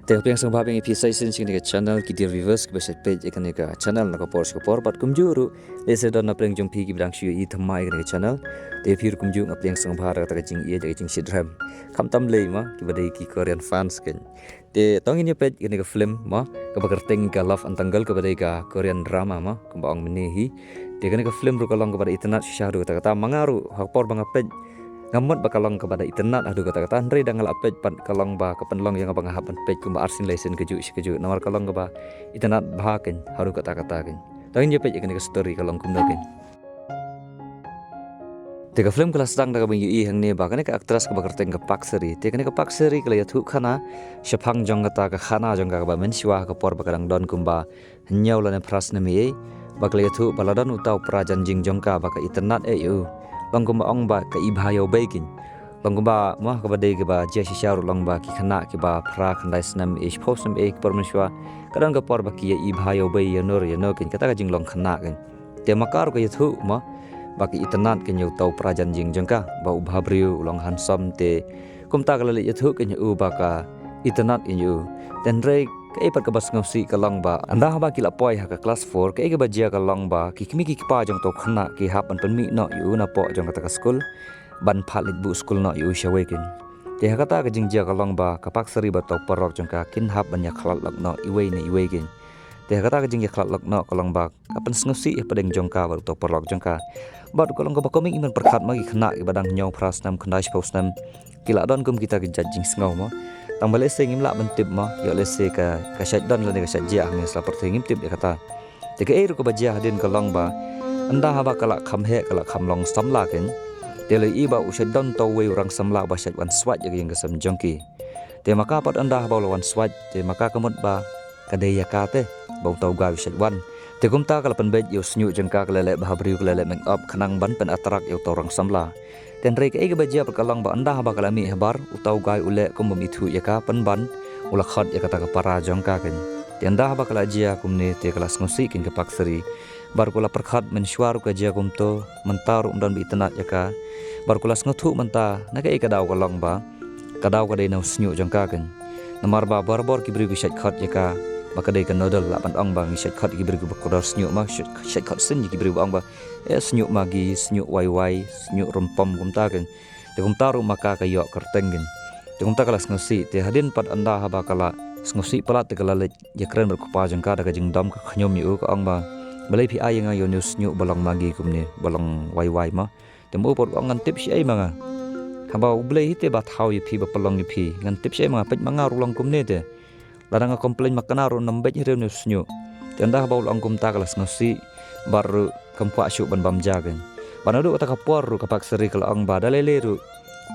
Te yang sang babeng episode sin sing ke channel ki dia reverse ke beset page ikan ke channel na ko por bat kumjuru lese don na pleng jong pi ki bidang shu I thamai ke channel te pir kumju ngap yang sang bhara ta jing ye ja jing sidram kam tam le ma ki badai ki Korean fans ken te tong ini page ke film ma ke bagerteng ka love antanggal ke badai ka Korean drama ma kembang menehi te ke film ru kalong ke pada internet syahru kata mangaru hakpor bang page ngamut bakalong kepada internet adu kata-kata Andre dangal update pan kalong ba kapenlong yang abang hapan page kumba arsin lesen keju nomor kalong ke ba internet bahaken haru kata-kata ken tangin je page ke story kalong kumda ken tega film kelas dang daga bing I hang ne ba kane ka aktras ke bakerteng ke pakseri te kane ke pakseri kala yathu khana shapang jong kata ka khana jong ka ba mensiwa ka por bakarang don kumba nyau lane prasna mi bakla yathu baladon utau prajan jing jong ka ba ka internet yu longkumba ong ba ka ibhayo baikin longkumba mah ka badai ke ba jesi syaru longba ki khana ke ba phra khandai snam ish phosam ek permeshwa kadang ka por ba ki ibhayo bai yanor kin kata ka jing long khana kin te makar ka yathu ma ba ki itanat ke nyau tau prajan jing jengka ba ubhabriu long hansam te kumta ka le yathu ke nyu ba ka itanat inyu ten re ke pat ka bas ngausi ka long ba anda ba ki la poi ha ka class 4 ke ba jia ka long ba ki kimi ki pa jong to khana ki hap an pen mi no yu na po jong kata ka school ban phalit bu school no yu shawekin te ha kata ka jing jia ka long ba ka pak sari ba to parok jong ka kin hap ban ya khalat lak no iwei ne iwei kin te ha kata ka jing ya khalat lak no ka long ba kapan ngausi padeng jong ka ba to parok jong ka ba ka long ba koming iman perkhat ma ki khana ki badang nyong prasnam khandai posnam kila don kum kita ki judging ngau ma tang bale se ngim la bentip ma yo le se ka syad dan le ka syad jia ngi sla per ngim tip dia kata te ke eru ko bajia hadin ka long ba anda ha ba kala kham he kala kham long samla ken te le I ba usyad don to we orang samla ba syad wan swat ya yang kesam jongki te maka pat anda ba lawan swat te maka kamut ba kadaya ka te ba tau ga usyad wan te kumta kala pen bej yo snyu jengka kala le ba briu kala le make up khanang ban pen atrak yo to orang samla ten rek ege bajia perkalang ba anda ba kala mi habar utau gai ule kum mithu yaka penban ula khat ya kata ka para jongka ken ten anda ba kala jia kumne te kelas ngosi kin ke pakseri bar kula perkhat mensywaru ka jia kumto mentaru dan bi tenat yaka bar kula ngothu menta na ke kadau kalong ba kadau ka dei nau snyu jongka ken namar ba barbor ki bri bisat khat yaka bakadai kan nodal lapan ong bang syat khat ki bri ku kodor snyu ma syat khat sin ki bri ong ba snyu magi snyu wai snyu rumpom kumta ken te kumta ru maka ka yo kerteng ken te kumta kala ngosi te hadin pat anda ha ba kala ngosi pala te kala le yakren ber kupa jang ka da ka jing dam ka khnyom yu ka ong ba balai pi ayang yo news snyu balong magi kumne balong wai ma te mo pot ong ngan tip si ai manga haba ublei te ba thau yu pi ba palong yu pi ngan tip si ai manga pet manga rulong kumne te ladang ka komplain makanaru nambej rew news snyu te anda ha ba ulong kum ta kala ngosi baru kampua syuk ban bam jagen banadu kata kapor ru kapak seri kala ong ba dalele ru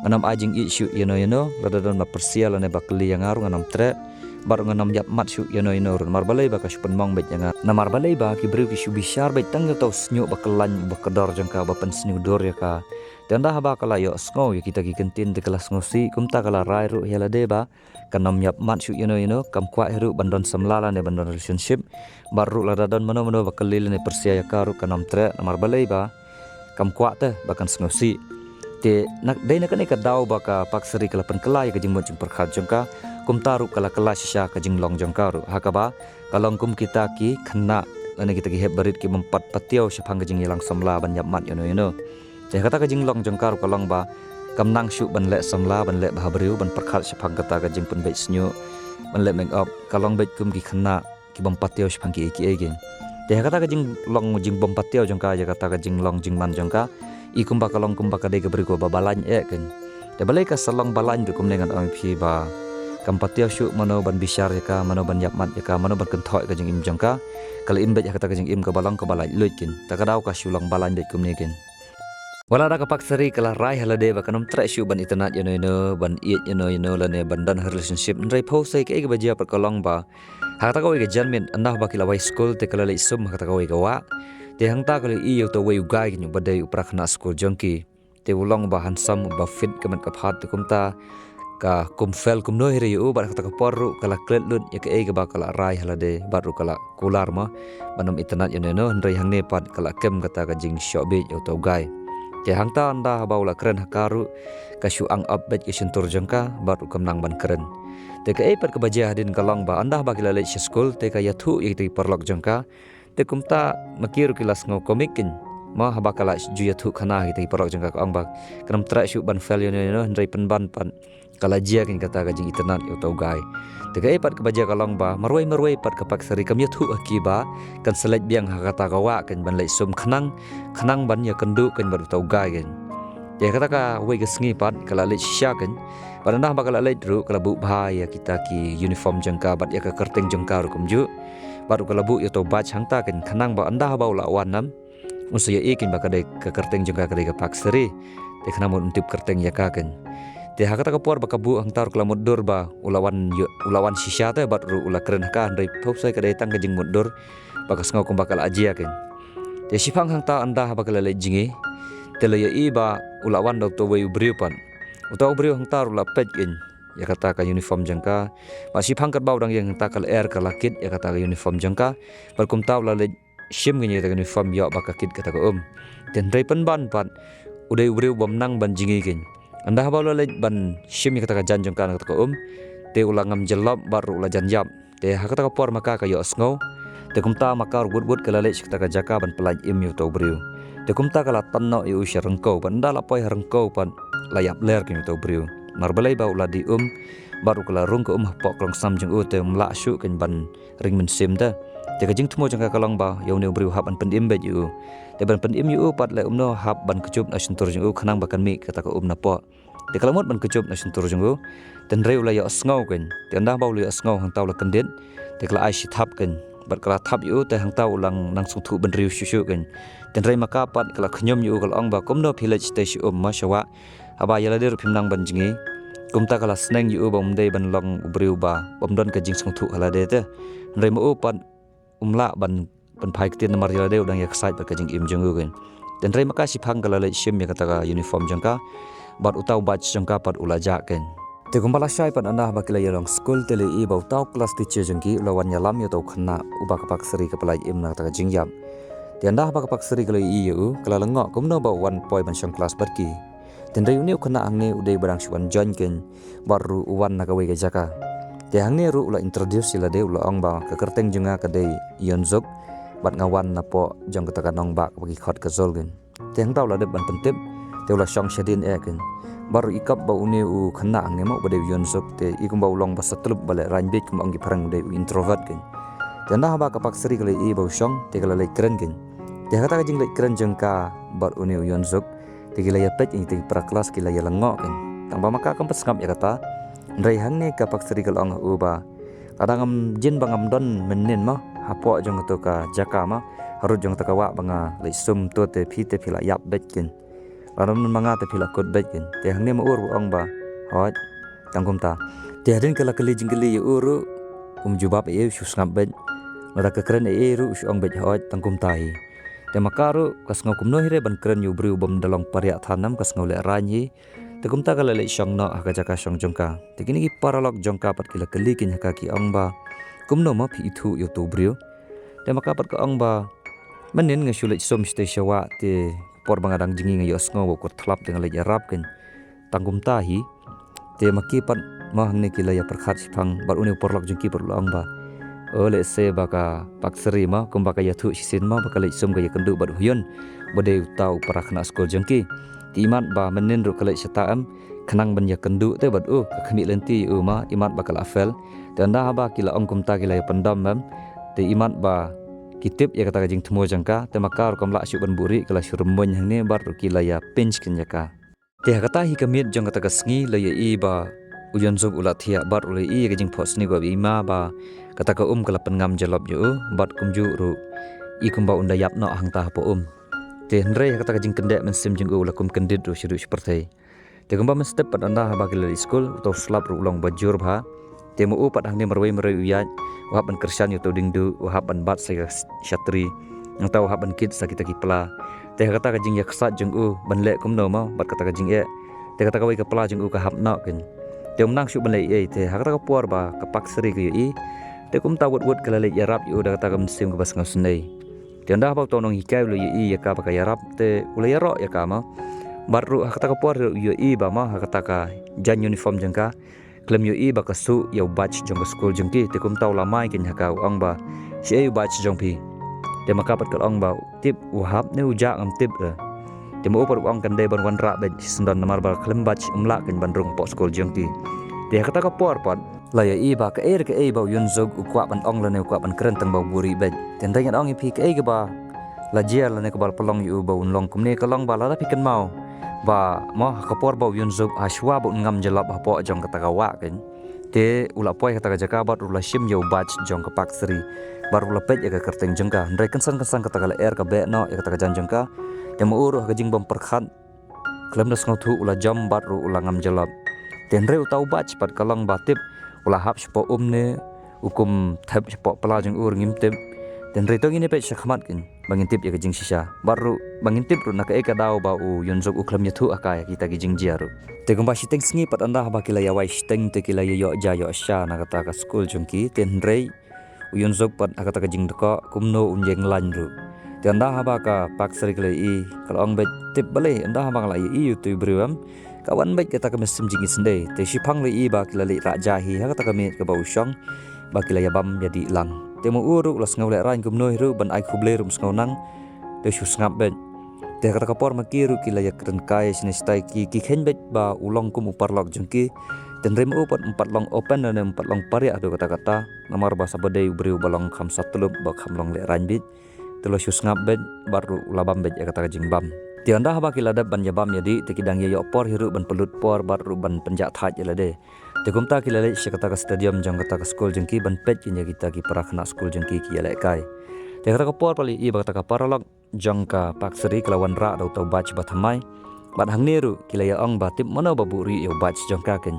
anam ajing isu yeno lada don ma persial ne bakli yang aru anam tre baru nganam yap mat syuk yeno ru mar balai ba ka syupen mong bet yang na mar balai ba ki bru ki syu bishar bet tang tau snyu bakelan bakedor jangka ba pen snyu dor ya ka tanda ba kala yo sngo ya kita ki kentin de kelas ngosi kumta kala rai ru yala de ba kanam yap mat syuk yeno kam kwa ru bandon samlala ne bandon relationship baru lada don mano bakelil ne persia ya karu kanam tre namar balai ba kam kwa te bakan ngosi te nak dai nak ne ka dau ba ka pakseri kala pen kelai ka jing jing perkhat jongka kum taru kala kala sya ka jing long jongka ru hakaba kalong kum kita ki khna ane kita ki heb barit ki mempat patiau syapang ka jing ilang samla ban yap mat yeno te kata ka jing long jongka ru kalong ba kam nang syuk ban le samla ban le bahabriu ban perkhat syapang kata ka jing pen bet snyu ban le make up kalong bet kum ki khna ki bampatiau syapang ki egen te kata ka jing long jing bampatiau jongka ja kata ka jing long jing man jongka I kumba kalong kumba ka de ka bri ko babalan ken te balai ka salong balan ru kum dengan ong phi ba kam patiau syuk mano ban bishar ka mano ban yap mat ka mano ban kenthoi ka jing im jongka kala im bet kata ka jing im ka balong ka balai luikin ta ka dau ka syulong balan bet kum ne ken wala da kapak seri kala rai halade ba kanum tra syu ban internet yeno ban iet yeno la ne bandan relationship nrai phosai ke ba jia per kalong ba hakata ko ge janmin andah ba kila wai school te kala le sum hakata ko ge wa te hangta kala I yo to wei gai nyu badai uprakna school jongki te ulong ba hansam ba fit kaman ka phat te kumta ka kumfel kumno hire yu ba hakata ka porru kala klet lut ya ke ba kala rai halade baru kala kular ma banum internet yeno nrai hangne pat kala kem kata ka jing shobe yo to gai Te hangta anda baula keren hakaru kasyu ang update ke sentur jengka baru kemnang ban keren. Te ka epat ke baja hadin kalong ba anda ba kila lech school te ka yathu yati perlok jengka te kumta makiru kilas ngau komikin ma haba kala ju yathu khana yati perlok jengka ka ang ba kram tra syu ban value no ndrai penban pan kala jia kin kata ka jing internet yo tau gai. Te ka epat ke baja kalong ba marwai pat ka pak sari kam yathu akiba kan selek biang hakata kawa kan ban lech sum khanang ban ya kendu kan baru tau gai kan. Ya kata ka wei ke sengi pat kala lech sya kan pada nah bakal lech ru kala bu bahaya kita ki uniform jengka bat ya ka kerteng jengka ru kumju baru kala bu yo tau bach hangta kan khanang ba anda ba ula wanam usia ikin ba kadai ka kerteng jengka kadai ka pak seri te khana mun untip kerteng ya ka kan te hakata ka por ba ka bu hangta kala mudur ba ulawan sisya te bat ru ula keren ka andai pop sai kadai tang ka jing mudur ba ka sngau kum bakal ajia kan te sipang hangta anda bakal lech jingi tele ya iba ulawan doktor wei ubriupan utau ubriu hangtar ula pejin ya kata ka uniform jengka masih pangkat bau dang yang hangta kal air kalakit ya kata ka uniform jengka berkum tau la shim gini ta uniform ya bakakit kata ka den rei penban pat udai ubriu bomnang ban jingi kin anda bau la ban shim ya kata ka jan jengka kata ka te ulangam jelab baru ula janjab te hakata ka por maka ka yo sngo te kumta makar gut kala lech kata ka jaka ban pelaj im yu tau ubriu te kumta kala tanno yu sharengko ban dala poi harengko pan layap ler kin tau briu marbelai bau la di baru kala rung ko pok klong sam jeng te mla syu kin ban ring men sim te ka jing thmo jeng ka kalong ba yo ne briu hab ban pendim be yu te ban pendim yu pat le no hab ban kecup na sentur jeng khanang bakan mi kata ka na po te kalamot ban kecup na sentur jeng ten reu la yo sngo kin te anda bau le sngo hang tau la kendit te kala ai si thap kin bat kala thap yu te hang tau lang nang sung thu ban riu syu kin ten rei maka pat kala khnyom yu kala ong ba komno village station masyawa aba yala der phimnang ban jingi kumta kala sneng yu bom dei ban long ubriu ba bom don ka jing sung thu hala de te rei mo pat umla ban phai ktin mar yala deu dang yak site ba ka jing im jung gen ten rei maka si phang kala le shim ya kata ka uniform jangka bat utau batch jangka pat ula ja ken te kumbala shai pat anda ba kila yalong school tele i ba utau class teacher jangki lawan yalam yo tau khna uba ka pak seri ka palai im na ta ka jing yam te anda ba ka pak seri kala i yu kala lengo kumno ba 1 point ban shang class barki tendai uniu kena angne udai barang shuan join ken baru uwan na kawai jaka te hangne ru ula introduce sila de ula ong ba ka kerteng junga ka dei yonzok bat ngawan na po jong ka takanong ba bagi khot ka zolgen te hang taw la de ban pentip te ula shong shadin eken baru ikap ba uniu kena angne mo bade yonzok te ikum ba ulong ba satlup bale ranbit kum ongi parang de introvert ken te na ba ka pak seri kale i ba shong te kala le keren ken te kata ka jing le keren jengka bar uniu yonzok tigila ya pet ini tigi pra kelas kila ya lengok kan tangba maka kam pesngap ya kata ndrai hang ne ka pak seri kal ong uba kadang am jin bangam don menin ma hapo jong to ka jaka ma harut jong to ka wa banga le sum to te phi te phila yap bet kin laram manga te phila kot bet kin te hang ne ma ur ong ba hot tangkum ta te hadin kala kali jingli ya uru jubab e shu ngap bet ora ka keren e ru shu ong bet hot tangkum ta hi te makaru kas ngau kumno hire ban keren yu briu bom dalong pariak thanam kas ngau le ranyi te kumta kala le shong no haka jaka shong jongka te kini ki paralok jongka pat kila kali kin haka ki ongba kumno ma phi thu yu tu briu te maka pat ka ongba manin nga shule som ste shawa te por bangadang jingi nga yos ngau ko thlap te ngale jarap kin tangkum ta hi te maki pat ma hangne kila ya perkhat sipang bar uni porlok jongki per ongba ole se baka pakseri ma kumbaka ya thu sisin ma baka le sum ga ya kendu bad huyun bode tau parakna skol jengki imat ba menin ru kale setaam khanang ban ya kendu te bad ka khmi lenti ma imat bakal afel tanda ba kila ong kumta kila ya pendam mam te imat ba kitip ya kata jing thmo jangka te makar kamla syu ban buri kala syurmun hangne bar ru kila ya pinch kin jaka te kata hi kamit jong kata kasngi le ya i ba uyon zog ulat thia bar ule i ga jing phosni go ima ba kata ka kala pengam jalop ju bat kumju ru i kumba unda yap no hangta po te hnre kata ka jing kendek men sim jing ula kum kendit ru shiru seperti te kumba men step pat anda ba kala school to slap ru long bajur bha te mu pat hang ne marwai uyat wahab ban kersan yu to dingdu wahab ban bat sa shatri yang tahu wahab ban kid sakita kipla te kata ka jing yaksat jing ban le kum no ma bat kata ka jing te kata ka wai kepala jing ka hap na ken te menang syuk ban le te hakata ka puar ba ka pak seri ke i te kum ta wut kala le yarap yu da kata ka sim ka bas ngau sunai Tianda bau tonong hikai ulu i ya ka baka yarap te ula yaro ya ka ma baru hakata ka por yu i ba ma hakata ka jan uniform jengka klem yu i baka su ya batch jong school jengki te kum tau lamai kin haka ong ba si yu batch jong pi te makapat ka ong ba tip uhap ne uja am tip te mo upar ong kan de ban wan ra be sendan namar ba klem batch umla kin bandrung po school jengki te hakata ka por pot la ya i ba ka ba yun zog ukwa ban ong la ne ukwa ban kren tang ba buri be ten dang ong i pi ka ba la jia la ne ka bal pelong yu ba un long kum ne ka long ba la pi kan mau ba mo ka por ba yun zog ashwa ba ngam jalap ha po jong ka ta wa ken te ula poi ka ta jaka ba ula shim yo batch jong ka pak sri bar ula pet ya ka kerteng jengka ndai kan sang ka ta la er ka be no ya ka ta jan jengka te mo uru ka jing bam perkhat klem das ngotu ula jam bat ru ula ngam jalap ten re utau batch pat kalong batip ula hap spo umne ukum thap spo pala jeng ur ngim tip dan re tong ini pe syakmat kin bangin tip ya jing sisa baru bangin tip ru nak eka dau ba u yonzok uklam nyathu aka ya kita jing jiaru te gumba siteng sngi pat anda ba kila ya wai steng te kila yo ja yo sha na kata ka school jungki ten re u yonzok pat aka ta jing deko kumno unjeng lan ru te anda ba ka pak sri kila i kal ong be tip bale anda ba kala i youtube ruam kawan baik kata kami semjingi sendai te sipang li ba kila li rajahi ha kata kami ke bau syong ba kila ya bam jadi lang te mo uru las ngau le rain kum noi ru ban ai khuble rum ngau nang te shu ngap ben te kata kapor makiru kila ya kren kai sini stai ki khen bet ba ulong kum upar lok jengki ten rem upat empat long open dan empat long pari adu kata namar bahasa badai ubri balong kham satulub ba kham long le rain bit te lo shu ngap ben baru ulabam bet ya kata jing bam tianda haba kilada ban jabam jadi tekidang ye por hiru ban pelut por baru ban penjat thaj jelade tekumta kilale sekata ka stadium jang kata ka school jengki ban pet kinya kita ki parakna school jengki ki ele kai te kata ka por pali i kata ka paralog jang ka pakseri kelawan ra dau tau batch bathamai bat hangneru kilaya ong batip mano baburi yo batch jang ka ken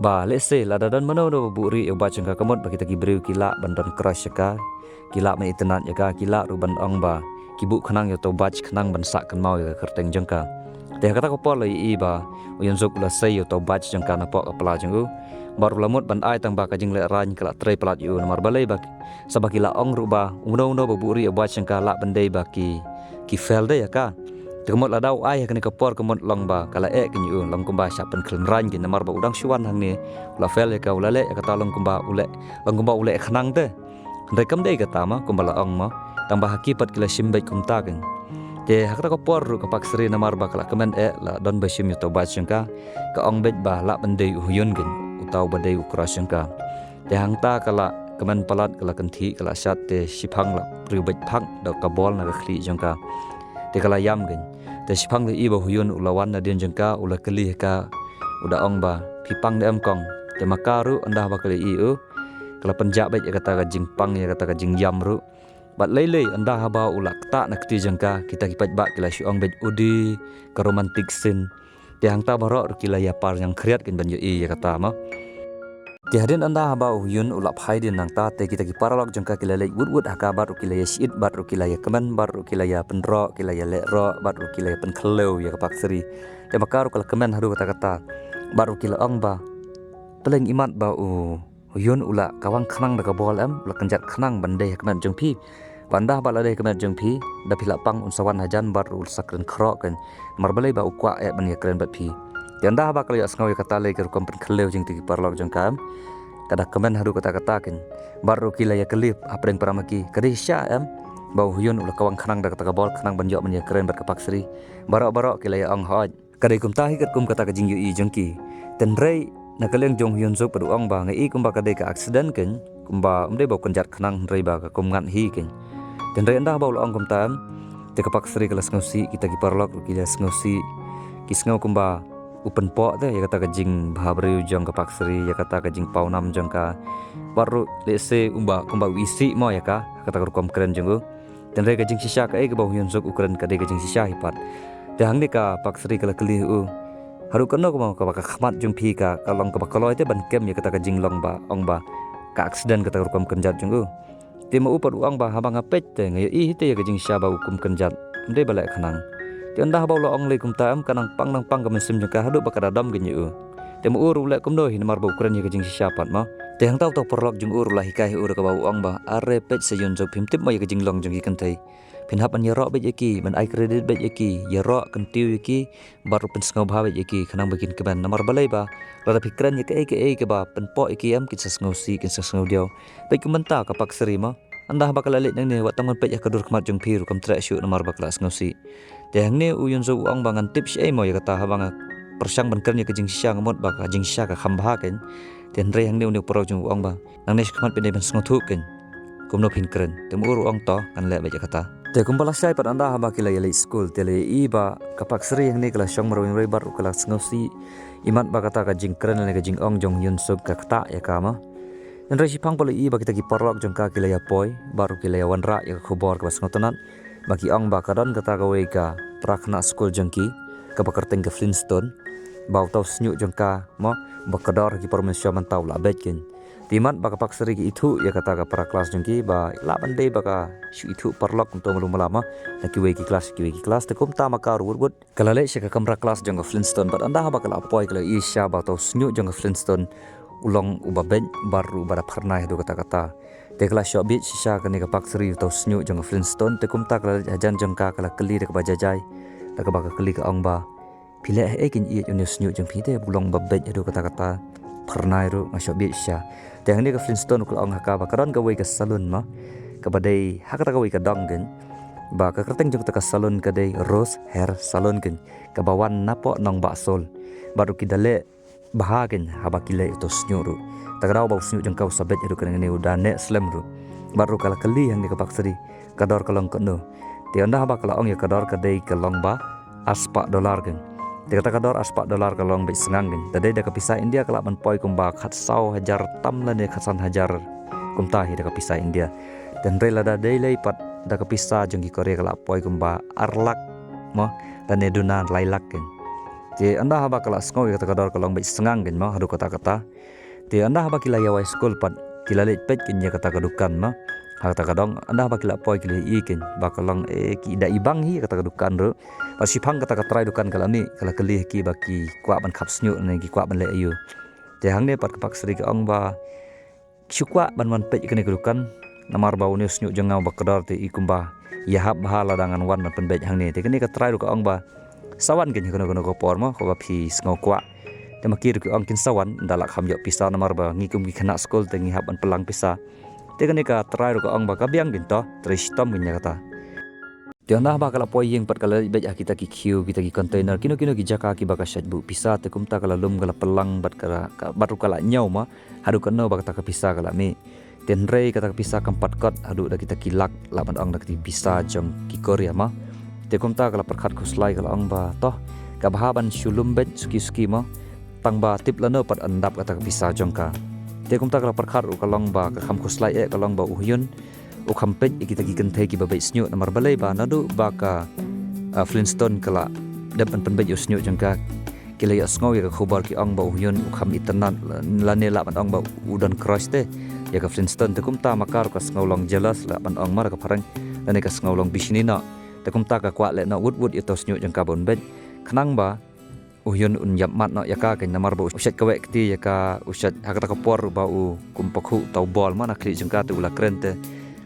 ba lese ladadan mano baburi yo batch jang ka kamot ba kita ki breu kila ban don crush ka kila me itenat ya ka kila ruban ong ba kibu khanang yo to batch khanang ban sak kan mau ya kerteng jengka te kata ko pol i ba uyan zok la sei yo to batch jengka na po apla jengu baru lamut ban ai tang ba ka jing le ran kala trei plat yu namar balai ba sabakila ong ruba uno baburi yo batch jengka la bandai ba ki felde ya ka te komot la dau ai kan ka por komot long ba kala kin yu long kumba sap pen klen ran kin namar ba udang syuan hang ni la fel ya ka ulale ya kata long kumba ule khanang te ndai kam dei kata ma kumba la ong ma tambah hakipat kila simbay kumtagen te hakta ko por ka paksri namar ba kala kemen la don basim yuto bachengka ka ong bet ba la bandei huyun gen utau badai ukrasengka te hangta kala kemen palat kala kanthi kala sat te sipang la pribet phak da ka bol na khli jengka te kala yam gen te sipang le i ba huyun ulawan na din jengka ula kali ka uda ong ba pipang de am kong te makaru anda ba kali i kala penjak bet kata ka jingpang ya kata ka jingyam ru bat lele anda haba ulak tak nak ti jangka kita kipat bak kila syuang bet udi ka romantik sin ti hang ta barok kila ya par yang kriat kin ban i ya kata ma ti hadin anda haba uyun ulak phai din nang ta te kita ki paralok jangka kila le wud haka bar kila ya sit bar kila ya keman bar kila ya penro kila ya le ro bar kila ya penkhelo ya kapak seri te makar kala keman haru kata bar kila ong ba peleng imat ba uyun ulak kawang khanang da ka bol ulak kenjat khanang bandai keman jengpi Pandah balade kemet jengpi da pilak pang unsawan hajan bar ul sakren krok kan marbalai ba ukwa ban ya kren bat pi tianda ba kali asngau kata le ke rukom pen khlew jeng tigi parlok jeng kam kada kemen haru kata kan baru kila ya kelip apreng paramaki kadi sya ba huyun ul kawang khanang da kata bol khanang ban yo ban ya kren bat kapak sri barok kila ya ong hoj kadi kum tahi kat kum kata ka jing yu i jengki tenrei nakaleng jong hyun zo padu ong ba ngai kum ba kade ka accident kan kum ba umde ba kenjat khanang rei ba ka kum ngan hi kan dan rendah baul ong kum tam te kapak sri kelas ngosi kita ki parlok kila ngosi kis ngau kumba open po te ya kata ka jing bhabri jong kapak sri ya kata ka jing paunam jong ka baru lese umba kumba wisi mo ya ka kata ka rukom keren jong dan re ka jing sisa ka bau hyun sok ukren ka de ka jing sisa hipat te hang ni ka pak sri kala keli haru keno kuma ka baka khmat jong phi ka kalong ka bakaloi te ban kem ya kata ka jing long ba ong ba ka accident kata rukom kenjat jong Tema upar uang bah habang apet te ngai i te ka jing syaba hukum kenjat mde balai khanang ti andah ba lo ong le kum tam kanang pang nang pang ka mesim jeng ka hadu bakada dam gen yu tema uru le kum no hin mar ba ukran ye ka jing syapat ma Te hang tau perlok jung ur lah hikai ur ka bau ong ba are pet se yun jok phim tip mo ya jinglong jung ikan thai phin hap an yaro bet yaki ban ai credit bet yaki yaro kan tiu yaki baru pen sngau bha bet yaki khanang bakin ke ban namar balai ba la pikran ya ke ba pen po yaki am kin sngau si kin sngau dio bet kumenta ka pak seri ma anda ba kala let nang ne wat tangon pet ya kadur khmat jung phiru kam tra shu namar ba kala sngau si te hang ne u yun zo ong bangan tips ai mo ya kata ha banga persang ban kernya ke jing syang mot ba ka jing sya ka khambha ken ten re hang ne pro jung ong ba nang ne khmat pe ne ban sngau thu ken kum no phin kren tem ur ong to kan le ba ja kata te kumbala sai pat anda haba kila yali school tele iba kapak seri yang ni kala syong marwing rei baru kala ngosi imat ba kata ka jing kren le ka jing ong jong yun sub ka kata ya kama dan rei sipang polo iba kita ki porlok jong ka kila ya poi baru kila ya wanra ya khobor ka ngotonan bagi ong ba kadon kata ka we ka prakhna school jong ki ka bakarteng ka Flintstone bau tau snyu jong ka mo bakador ki permensya mantau la betkin timat baka pakseri ki itu ya kata ka para kelas jengki ba laban dei baka shu itu perlok untuk melum lama na ki we ki kelas te kum ta maka rut kala le shaka kamra kelas jong Flintstone bat anda ba kala apoi kala isya ba tau snyu jong Flintstone ulong uba ben baru bara pharna do kata te kala shop bit shisha ka ni ka pakseri tau snyu jong Flintstone te kum ta kala hajan jong ka kala keli de ka ba jajai ta ka baka keli ka ong ba pile kin i unyo snyu jong pite bulong ba ben do kata pernah ru masuk biasa. Yang ni ke Flintstone kalau orang haka bakaran kawai ke salon ma, kabadai haka tak kawai ke donggen, ba ke kerteng jeng tak salon kadai Rose Hair Salon gen, kabawan napo nong baksol, baru kita le bahagen haba kile itu senyuru. Tak kau bau senyuk jeng kau sabet itu kena ni udah nek slam ru, baru kalau keli yang ni kepakseri kador kalong keno. Dia anda haba kalau orang ya kador kadai kalong ba $4 gen. Dia kata kador $4 kalau orang sengang kan. Tadi dia kepisah India kalau menpoi kumba khat sau hajar tam lah dia khatsan hajar kumtahi dia kepisah India. Dan rela dah daily pat dah kepisah jengki Korea kalau poi kumba arlak mah dan eduna lailak kan. Jadi anda haba kalau skoi kata kador kalau orang sengang kan mah hadu kata-kata. Jadi anda haba kila ya school pat kila let pet kan ya kata kedukan mah. Kata kadang anda haba kila poi kila ikin bakalong ki da ibang hi kata kedukan ru. Pasipang kata try dukan kala ni kala kelih ki baki kwa ban khap snyu ni ki kwa ban le ayu te hang ne pat kapak seri ka ong ba syukwa ban man pej kene kedukan namar bau ni snyu jengau bakadar te ikumba ya hab bahala dangan wan ban penbej hang ne te kene ka try du ka ong ba sawan ken kono ko por mo ko ba phi sngo kwa te makir ku ong kin sawan dalak ham yo pisa namar ba ngikum ki khana skol te ngi hab ban pelang pisa te kene ka try du ka ong ba ka biang gin to tristom gin kata tiada apa kalau poi yang pat kalau baca kita ki queue kita ki container kino ki jaka ki baka shat bu pisa te kumta kalau lum kalau pelang bat kala baru kala nyau ma hadu keno baka ta pisa kala mi ten rei kata pisa kampat kot hadu da kita kilak laban ong da ki pisa jong ki Korea ma te kumta kalau perkhat khuslai kalau ong ba toh ka bahaban shulum bet suki ma tang ba tip lano pat andap kata pisa jong ka te kumta kalau perkhat kalau ong ba ka kham khuslai kalau ong ba uhyun o kampet kita gikan thai ki babai snyu namar balai ba nadu baka Flintstone kala dapan penbet yo snyu jangka kila ya sngo ya khobar ki ong ba uhyun o kham itanan lane la ban ong ba udan crush te ya ka Flintstone te kumta makar ka sngo long jealous la ban ong mar ka parang lane ka sngo long bisni na te kumta ka kwa le na wood ito snyu jangka bon bet khnang ba uhyun un yap mat na ya ka ken namar ba usat ka wek ti ya ka usat hakata ka por ba u kumpakhu tau bol mana kri jangka te ula krente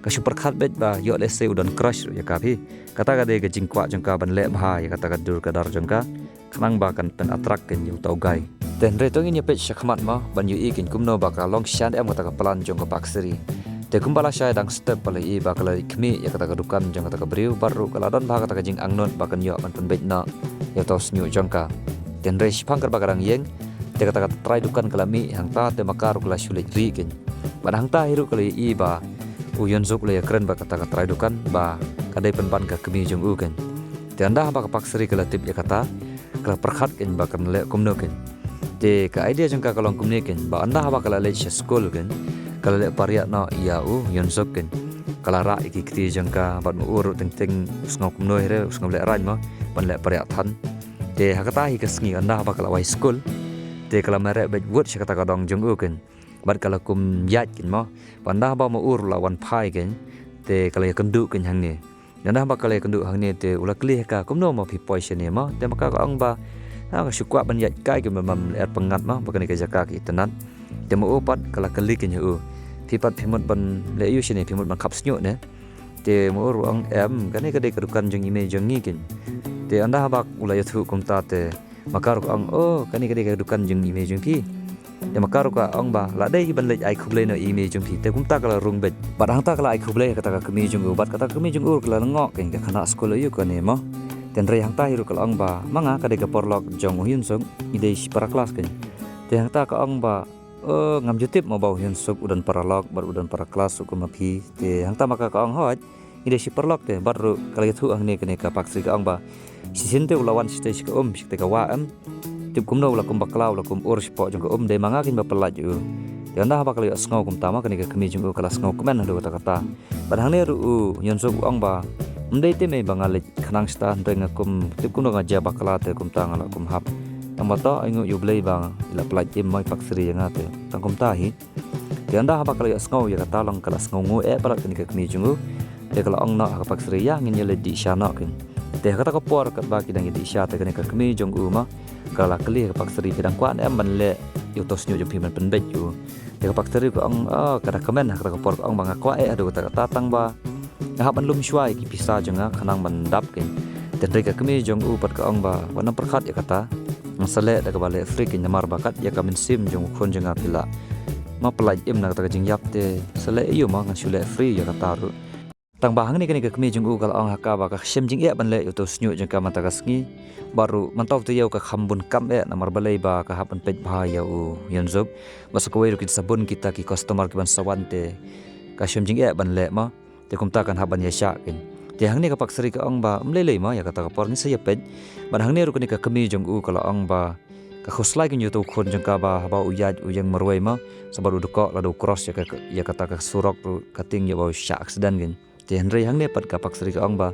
ka super khat bet ba yo let's say udan crush ya ka phi kata ka de ga jingkwa jangka ban le bha ya kata ka dur ka dar jangka khnang ba kan pen attract ken yu tau gai ten re tong in ya pet shakmat ma ban yu ikin kumno ba ka long shan em kata ka plan jong ka pakseri te kumbala shay dang step pala i ba kala ikmi ya kata ka dukan jang kata ka briu baru kala don ba kata ka jing angnon ba kan yo ban pen bet na ya tos nyu jangka ten re shpang ka ba karang yeng te kata ka try dukan kala mi hang ta te makar kala shulit ri ken ban hang ta hiru kala i ba uyon zuk le keren ba kata try dukan ba kadai penban ka kemi jong u ken te anda ba ka pakseri kala tip ya kata kala perkhat ken ba kan le kumno ken te ka idea jong ka kalong kumne ken ba anda ba kala le school ken kala le paria na ya u yon zuk ken kala ra iki kti jong ka ba mu ur teng teng sngo kumno here sngo le ran ma ban le paria than te hakata hi ka sngi anda ba kala wai school te kala mere bet wot kata ka dong jong u ken bat kala kum yat kin mo panda ba mo ur la wan phai ken te kala kendu ken hang ni nanda ba kala kendu hang ni te ula klih ka kum no mo phi poison ni mo te maka ka ong ba ha ka syukwa ban yat kai ke memam ler pengat mo ba kan ka jaka ki tenan te mo pat kala kali kin yu pipat pimut ban le yu sini pimut ban kap snyo ne te mo ruang em kane kade kedukan jong ime jong ngikin te anda habak ulai thu kum ta te makar ko ang kane kade kedukan jong ime jong pi te makar ko ang ba la dei ban le ai khuble no ime jong pi te kum ta kala rung bet bat hang ta kala ai khuble kata ka kemi jong bat kata kemi jong kala ngok ken ka khana skol yu ko ne mo ten rei hang ta hiru kala ang ba manga kade ka porlok jong hyun sung ide para kelas ken te hang ta ka ang ba ngam jutip mau bau hyun suk udan paralog bar udan para kelas ukum api te hang ta maka ka ang hot ide si parlog te baru kala thu ang ne kene ka paksi ka ang ba sisin te ulawan stage ka sikte ka wa am tip kum no la kum baklaw la kum ur spo jong ka de manga kin ba pelaj u te anda ba kala sngo kum tama kene ka kemi jong kala sngo kumen do kata kata bar hang ne ru hyun suk ang ba mdei te me bangal khanang sta ndeng kum tip kum no ngaja bakla te kum tang la kum hap tamata aingu yublei bang ila pelaj tim mai paksri nga te tangkum tahi te anda haba kala sngo ya kata lang kala sngo ngu parak ni ka kemi jungu te kala ong na ka paksri ya ngin yele di syana kin te kata ka por ka ba kidang di sya te ka kemi jungu ma kala kali ka paksri bidang kwan ban le yu tos nyu jumpi man penbet yu te ka paksri ko ong kada komen kata ka por ong bang kwa adu kata tang ba haban lum syai ki pisa junga khanang mandap kin te ka kemi jungu pat ka ong ba wana perkhat ya kata masale da kabale freak in namar bakat ya kamin sim jong khon jong apila ma pelaj im na kata jing yap te sale iyo ma ngasule free ya kata ru tang bahang ni kani ka kemi jong kal ong haka ba ka sim jing ya ban le to snyu jong ka mata kasngi baru mantau te yau ka khambun kam namar balai ba ka hapan pej bha ya u yan zob masuk we kit sabun kita ki customer ki ban sawante ka sim jing ya ban le ma te kum ta kan haban ya sha kin te hang ni ka paksari ka ong ba mlele ma ya kata ka por ni saya pej ban hang ni ru ni ka kemi jong kala ong ba ka khoslai kin yoto khon jong ka ba ba uyaj uyang marwai ma sabaru deko la do cross ya kata ka surok ru kating ya ba sha accident gin te hang hang ni pat ka paksari ka ong ba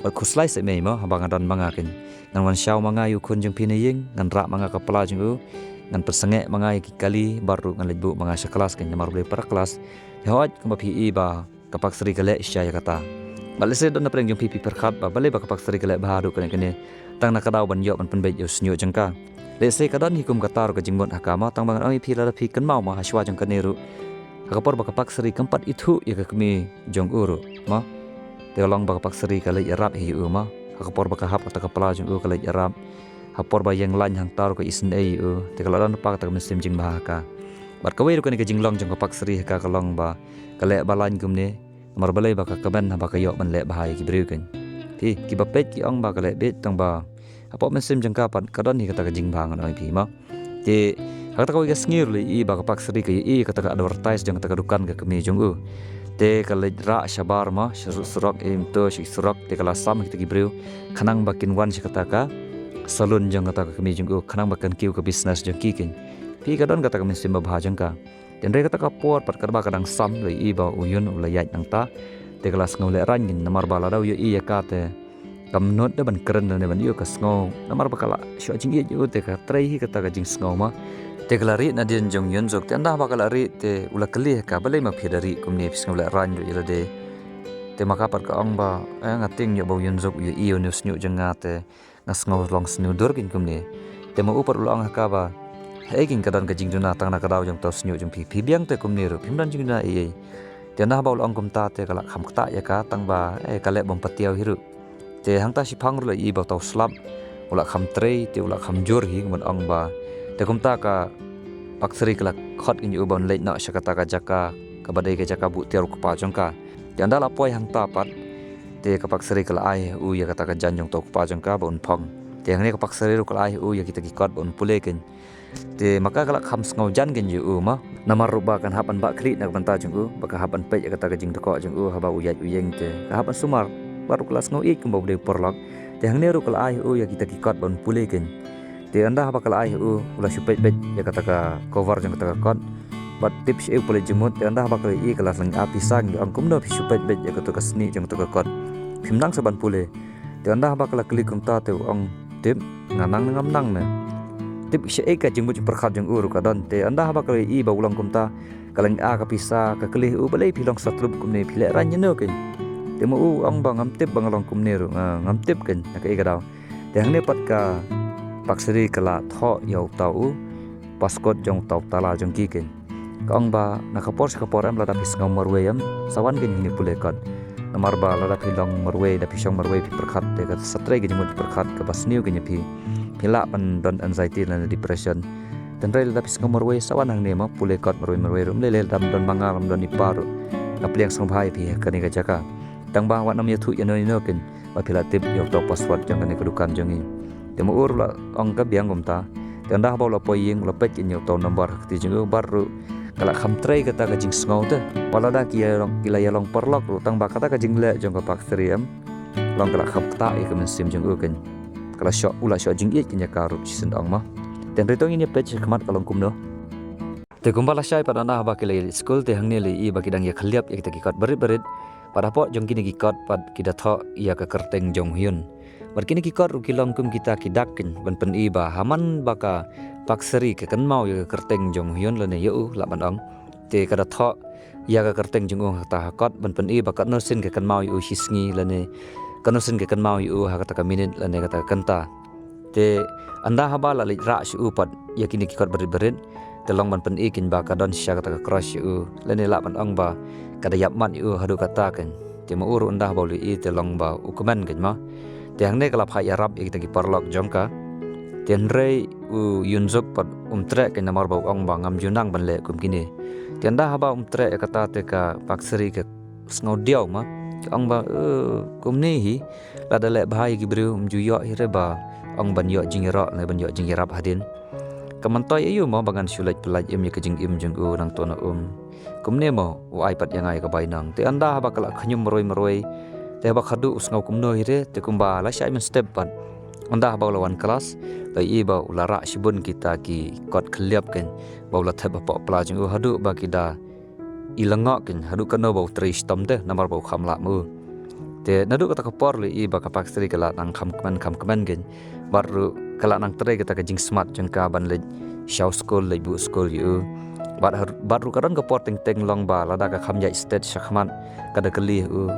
khoslai se mei ma ba ngadan manga kin ngan wan syau manga yu khon jong pine ying ngan ra manga ka pala jong ngan persenge manga ki kali baru ngan lebu manga sya kelas kin mar ble para kelas hoj ka pi i ba ka paksari ka le sya ya kata balese don apreng jong pipi perkhat ba bale ba kapak seri kale baharu kene tang nakadaw ban yo ban penbej yo snyo jengka lese kadon hikum katar ka jingbon hakama tang bangan ai phila phi kan mau ma haswa jong kaneru hakapor ba kapak seri keempat itu ya ka kemi jong uru ma teolong ba kapak seri kale arab hi u ma hakapor ba kahap kata kapala jong u kale arab hapor ba yang lan hang tar ko isen ei u te kalon pa ta muslim jing bahaka bar kawe ru kene ka jinglong jong kapak seri ka kalong ba kale balan gumne mar balai baka kaban ha baka yok ban le bahai ki breuken pi ki bapet ki ong baka le bet tang ba apo mesim jangka pan kadon hi kata ka jing bang oi pi ma te kata ko ga ngir le i baka pak seri ki i kata ka advertise jang kata ka dukan ka kemi jong u te ka le ra shabar ma surok im to shi surok te kala sam ki ki breu khanang bakin wan shi kata ka salon jang kata ka kemi jong u khanang bakan kiu ka business jang ki kin pi kadon kata ka mesim ba jangka dan mereka tak kapor pat karba kadang sam le i ba uyun ulayat nang ta te kelas ngau le rangin namar bala dau yo i yakate kamnot de ban keren ne ban yo ka ngau namar bakala sho jing i yo te ka trai hi kata ka jing ngau ma te kelari na dian jong yun jok te anda bakala ri te ula kali ka balai ma phidari kumni pis ngau le ran yo ile de te makapat ka ong ba ngating yo ba yun jok yo i yo news nyu jang ngate ngas ngau long snu dor kin kumni te ma upar ulang ka ba heging kadan ka jingduna tang na kadaw jong tos nyu jong pi biang te kum niru pimdan jingduna ei tiana baul ong kum ta te kala kham kta ya ka tang ba kale bom patiau hiru te hang ta si phang ru i ba taw slap ula kham trei te ula kham jor hi mon ong ba te kum ta ka paksri kala khot in yu bon le na shakata ka jaka ka badai ka jaka bu tiar ku pa jong ka tianda la poi hang ta pat te ka paksri kala ai u ya kata ka jan jong to ku pa jong ka bon phang te hang ne ka paksri ru kala ai u ya kita ki kot bon pule ken te maka kala kham ngau jan gen yu ma namar ruba kan hapan ba kri nak banta jung u baka hapan pe kata ka jing teko jung u haba uyaj uyeng te ka hapan sumar baru kelas ngau ik kembau de porlok te hang ne ru kala ai u ya kita kikot bon pule ken te anda haba kala ai u ula supet bet ya kata ka cover jung kata ka kot bat tips e pule jemut te anda haba kala i kelas lang api sang yo angkum no supet bet ya kata ka sni jung kata ka kot phimnang saban pule te anda haba kala klik kum ta te ong tip nganang ngam nang ne tip she ka jing mu perkhat jung uru kadon te anda haba kali i ba ulang kumta kalang a ka pisa ka kali u balai pilong satlub kumne pile ran nyeno ken te mu u ang bang am tip bang long kumne ru ngam tip ken ka i gadaw te hang ne pat ka pakseri kala tho yau tau paskot jong tau tala jong kikin kaong ba nakapor am lada pis ngau marwe am sawan gen ni pulekot namar ba lada pilong marwe da pisong marwe pi perkhat te ka satre gen mu perkhat ka basniu gen pi pila pan don anxiety dan depression dan rel da pis ngau marwe sawan hang ne ma pulekot marwe rum le dam don manga ram don iparu na pliang sang bhai pi ka ni ka jaka tang ba wat nam ya thu ya no ken ba pila tip yo to password jong ka kedukan jong ni temu ur la ong ka biang gumta dan dah bawa poying lepet inyo to nomor ti jeng baru kala kham trai kata ka jing ngau te wala da kia kila ya long perlok ru tang ba kata ka jing le jong ka pak seriam long kala kham ta e ka men sim jong ken kala shot ula shot jing it kinya ka ru sin ong ma dan ritong ini page khamat kalong kumno te kumbala syai pada nah ba kila school te hang ne le i ba kidang ya khaliap ya kita kikat berit pada po jong kini kikat pad kita tho ia ka kerteng jong hyun berkini kikot rukilong kum kita kidakin ban pen iba haman baka pakseri ke kan mau ya kerteng jong hyun lene yu la ban ong te kada tho ya ka kerteng jong ta hakot ban pen iba kat nosin ke kan mau yu hisngi lene kanosin ke kan mau yu ha kata minit lene kata kanta te anda haba la li ra shu pat ya kini kikot berit te long ban pen ikin ba ka don sya kata crush yu lene la ban ong ba kada yap mat yu hadu kata kan te mo uru anda ba li te long ba ukuman kan ma tiang ne kalap hai arab ik tagi parlok jongka tian rei u yunzuk pat umtre ke namar bau ong bangam junang banle kum kini tian dah ba umtre kata te ka pakseri ke sngo diau ma ong ba kum ni hi la dale bhai gi bru juyo hire ba ong ban yo jingira le ban yo jingirap hadin kamantoy ayu mo bangan sulat pelaj im ke jing im jung u nang tona kum ne mo u iPad yang ai ka bainang te anda ba kala khanyum meroi te ba khadu usngau kumno hire te kumba la syai men step pan anda ba lawan kelas lai i ba ulara shibun kita ki kot khliap ken ba la theba pa plajing u hadu ba kida ilangok ken hadu kano ba tri stom te namar ba khamla mu te nadu kata kapor li i ba kapak stri kala nang kham gen baru kala nang tre kita ka jing smart jengka ban le shaw school le bu school yu baru karon kapor teng long ba lada ka kham ya state shakhman kada kali u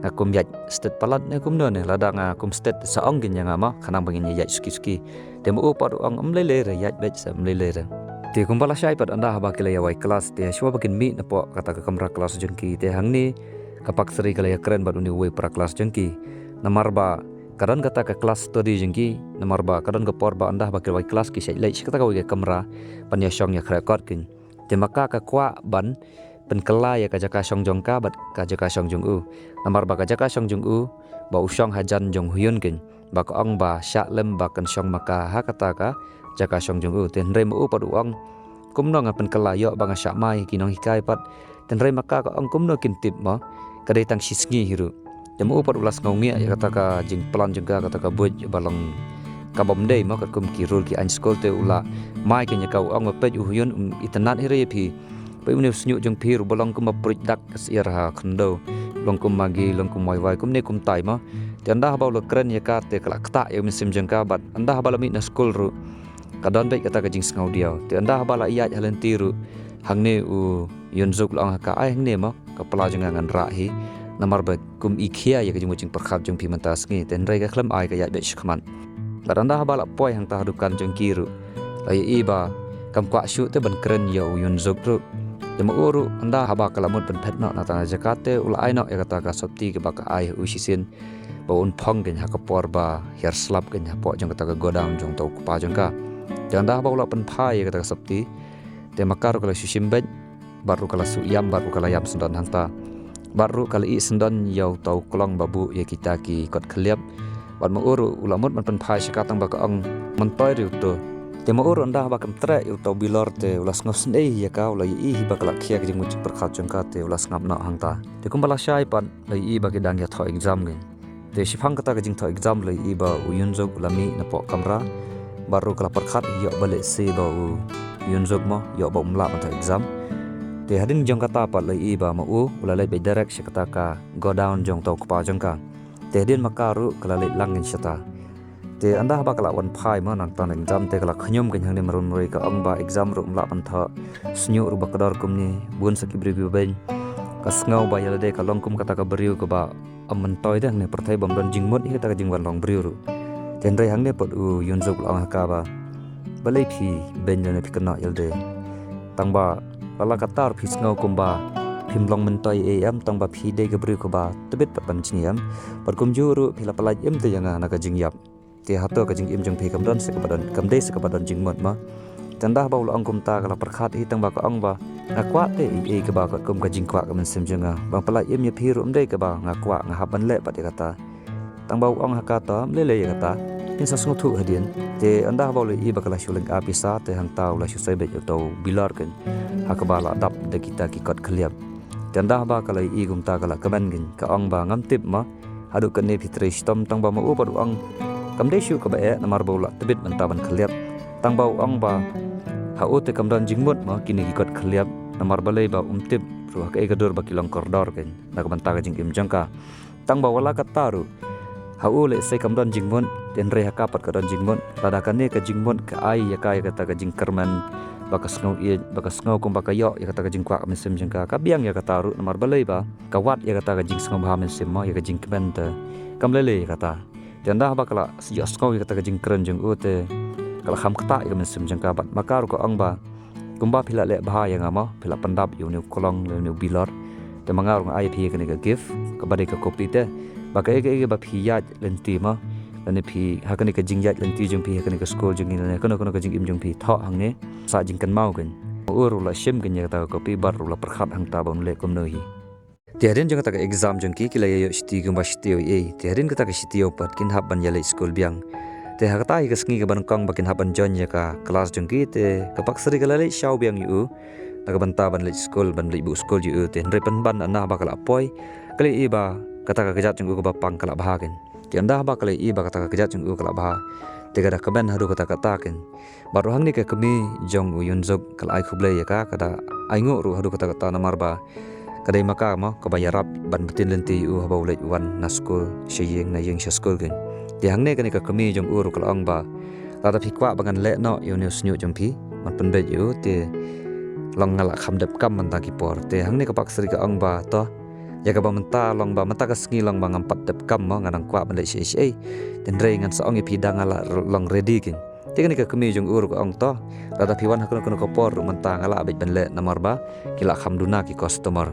ngakum yat state palat ne kum no ne lada ngakum state sa ong gin yang ama khanang bangin yat ski temu padu ong amlele re yat bet sa amlele re te kum bala syai pad anda ba kila ya wai kelas te shwa bakin mi na po kata ka kamra kelas jengki te hang ni kapak seri kala ya keren bad uni wai pra kelas jengki namar ba karan kata ka kelas study jengki namar ba karan ka por ba anda ba kila wai kelas ki sai lai kata ka wai kamra pan ya shong ya khrekot kin te maka ka kwa ban penkela ya kajaka shong jongka bat kajaka shong jung u namar ba kajaka shong jung u ba ushong hajan jong huyun kin ba ka ong ba sya lem ba kan shong maka ha kata ka jaka shong jung u ten re mu padu ong kumno nga penkela yo ba nga sya mai kinong hikai pat ten re maka ka ong kumno kin tip ma kadai tang sisngi hiru temu padu las ngomia ya kata ka jing plan jengka kata ka buj balong kabom dei ma kat kum ki rul ki an skol te ula mai kin ya ka ong ma pej huyun itanat hire pi pai unew snyu jong phir bolong kum aprit dak kasir ha khndo long kum magi long kum wai kum ne kum tai ma te anda ba lo kren ya ka te kala kta ya misim jeng ka bat anda ba la mi na school ru kadon be kata ka jing ngau diau te anda ba la iya halen tiru hang ne u yonzuk long ka ai hang ne ma ka pala jeng ngan ra hi namar ba kum ikhia ya ka jing perkhap jong pi mantas ngi ten rai ka khlam ai ka ya be shkhman bat anda ba la poi hang ta hadukan jong kiru lai i ba kam kwa shu te ban kren ya u yonzuk ru Temu uru anda haba kalamut penpet no natana jakate ula aino ya kata ka sopti ke baka ai usisin ba un phong gen ha kapor ba her slap gen ha po jong kata ka godang jong tau kupa jong ka anda haba ula penpai ya kata ka sopti te makar kala susim ben baru kala su yam baru kala yam sendon hangta baru kala i sendon yau tau kolong babu ya kita ki kot khliap ban mu uru ula mut man penpai sakatang baka ong mentoi riu tu temu uru anda bakam tre u tau bilor te ulas ngop sendei ya ka ula i bakala khia ki mu perkhat jongka te ulas ngap na hangta te kumbala syai pan lai i bagi dang ya tho exam gen te sifang kata ka jing tho exam lai i ba u yunjok ulami na po kamra baru kala perkhat yo bale se ba u yunjok mo yo ba umla ma tho exam te hadin jong kata pa lai i ba ma u ula lai be direct se kata ka go down jong tau kpa jongka te hadin makaru kala lai langin seta te anda ba kala wan phai ma nang tan exam te kala khanyum kan hang ne marun roi ka ong ba exam ru mla pan tha snyu ru bakadar kum ni bun saki bri bi ben ka snau ba yala de ka long kum kata ka beriu ka ba amman toy de ne perthai bam don jingmot hi ta ka jingwan long beriu ru ten rei hang ne pot u yunjuk lang ka ba balai phi ben le phi kana yelde tangba lala katar phi ngau kumba phimlong mentoi am tangba phi de gabri ko ba tebet pat ban chiniam par kumjuru phi la palaj em te yanga na ka jingyap te hato ka jing im jong phi kamdan se kabadan kamde se kabadan jingmot ma tanda ba ul angkum ta kala perkhat hi tangba ka angba ngakwa te e ka ba ka kum ka jingkwa ka men sim jenga bang palaj em ye phi rum de ka ba ngakwa ngahaban le pat kata tangba ong hakata lele kata pinsa sngu thu hadien te anda ba le i ba kala shuling apisa te hang tau la shusai be to bilar ken hakabala dap de kita ki kot khliap tanda ba kala i gum ta kala kaban gin ka ong ba ngam tip ma hadu kan ne fitre stom tang ba ma u ba ong kam de shu ka ba e namar bola tebit mentaban khliap tang ba ong ba ha u te kam dan jingmut ma kini ki kot khliap namar balai ba tip ruh ka e gadur ba kilong kordor ken na ka banta ka jing im jangka tang ba wala ka taru ha u le se kam dan jingmut den re ha ka pat ka dan jingmut lada kan ne ka jingmut ka ai ya ka ta ka jing kerman bakas ngau kum bakayo ya kata ka jing kwa mesim jengka ka biang ya kata ru namar balai ba ka wat ya kata ka jing ngau ba mesim ma ya ka jing kebenta kamlele ya kata janda ba kala sejak ngau ya kata ka jing keren jeng ute kala kham kata ya mesim jengka bat makar ko ang ba kumba phila le bah ya ngama phila pandap yu ni kolong le ni bilor te mangar ng ai phi ka ni ka gift ka bade ka kopi te ba ka e ba phi ya lenti ma lani phi hakani ka jingjat lenti jung phi hakani ka school jung ni kono ka jing im jung phi tho hang ne sa jing kan mau kan uru la shim kan ya ta ko pi bar la perkhat hang ta bam le kom no hi tiarin jung ta ka exam jung ki la yo sti gum ba sti e tiarin ka ta ka sti pat kin hab ban ya le school biang te ha ta hi ka sngi ka ban kong ba kin hab ban jon ya ka class jung ki te ka pak sri ka le shau biang yu ta ka ban ta ban le school ban le bu school yu te re pan ban na ba kala poi kali i ba kata ka jat jung ko ba pang kala ba kan tianda ba kali i ba kata ka jat jung ko kala ba te kada kaban hadu kata kata kan baru hang ni ka kami jong uyun zog kal ai khuble ya ka kada aingo ru hadu kata kata namar ba kadai maka ma ka bayarap ban betin lenti u haba ulai wan na school sheyeng na yeng school kan ti hang ne ka kami jong uru kal ang ba lada phikwa bangan le no yu news nyu jong pi man pen be yu te long ngala kham dep kam man ta ki por te hang ne ka pak sri ka ang ba to ya ka ba menta long ba menta ka sngi long ba ngampat dep kam ma nganang kwa ban le she den re ngan sa ong pi dang ala long ready kin te ka kami jong ur ko ong to lada piwan hakun ko por menta ngala abit ban le namar ba kila khamduna ki customer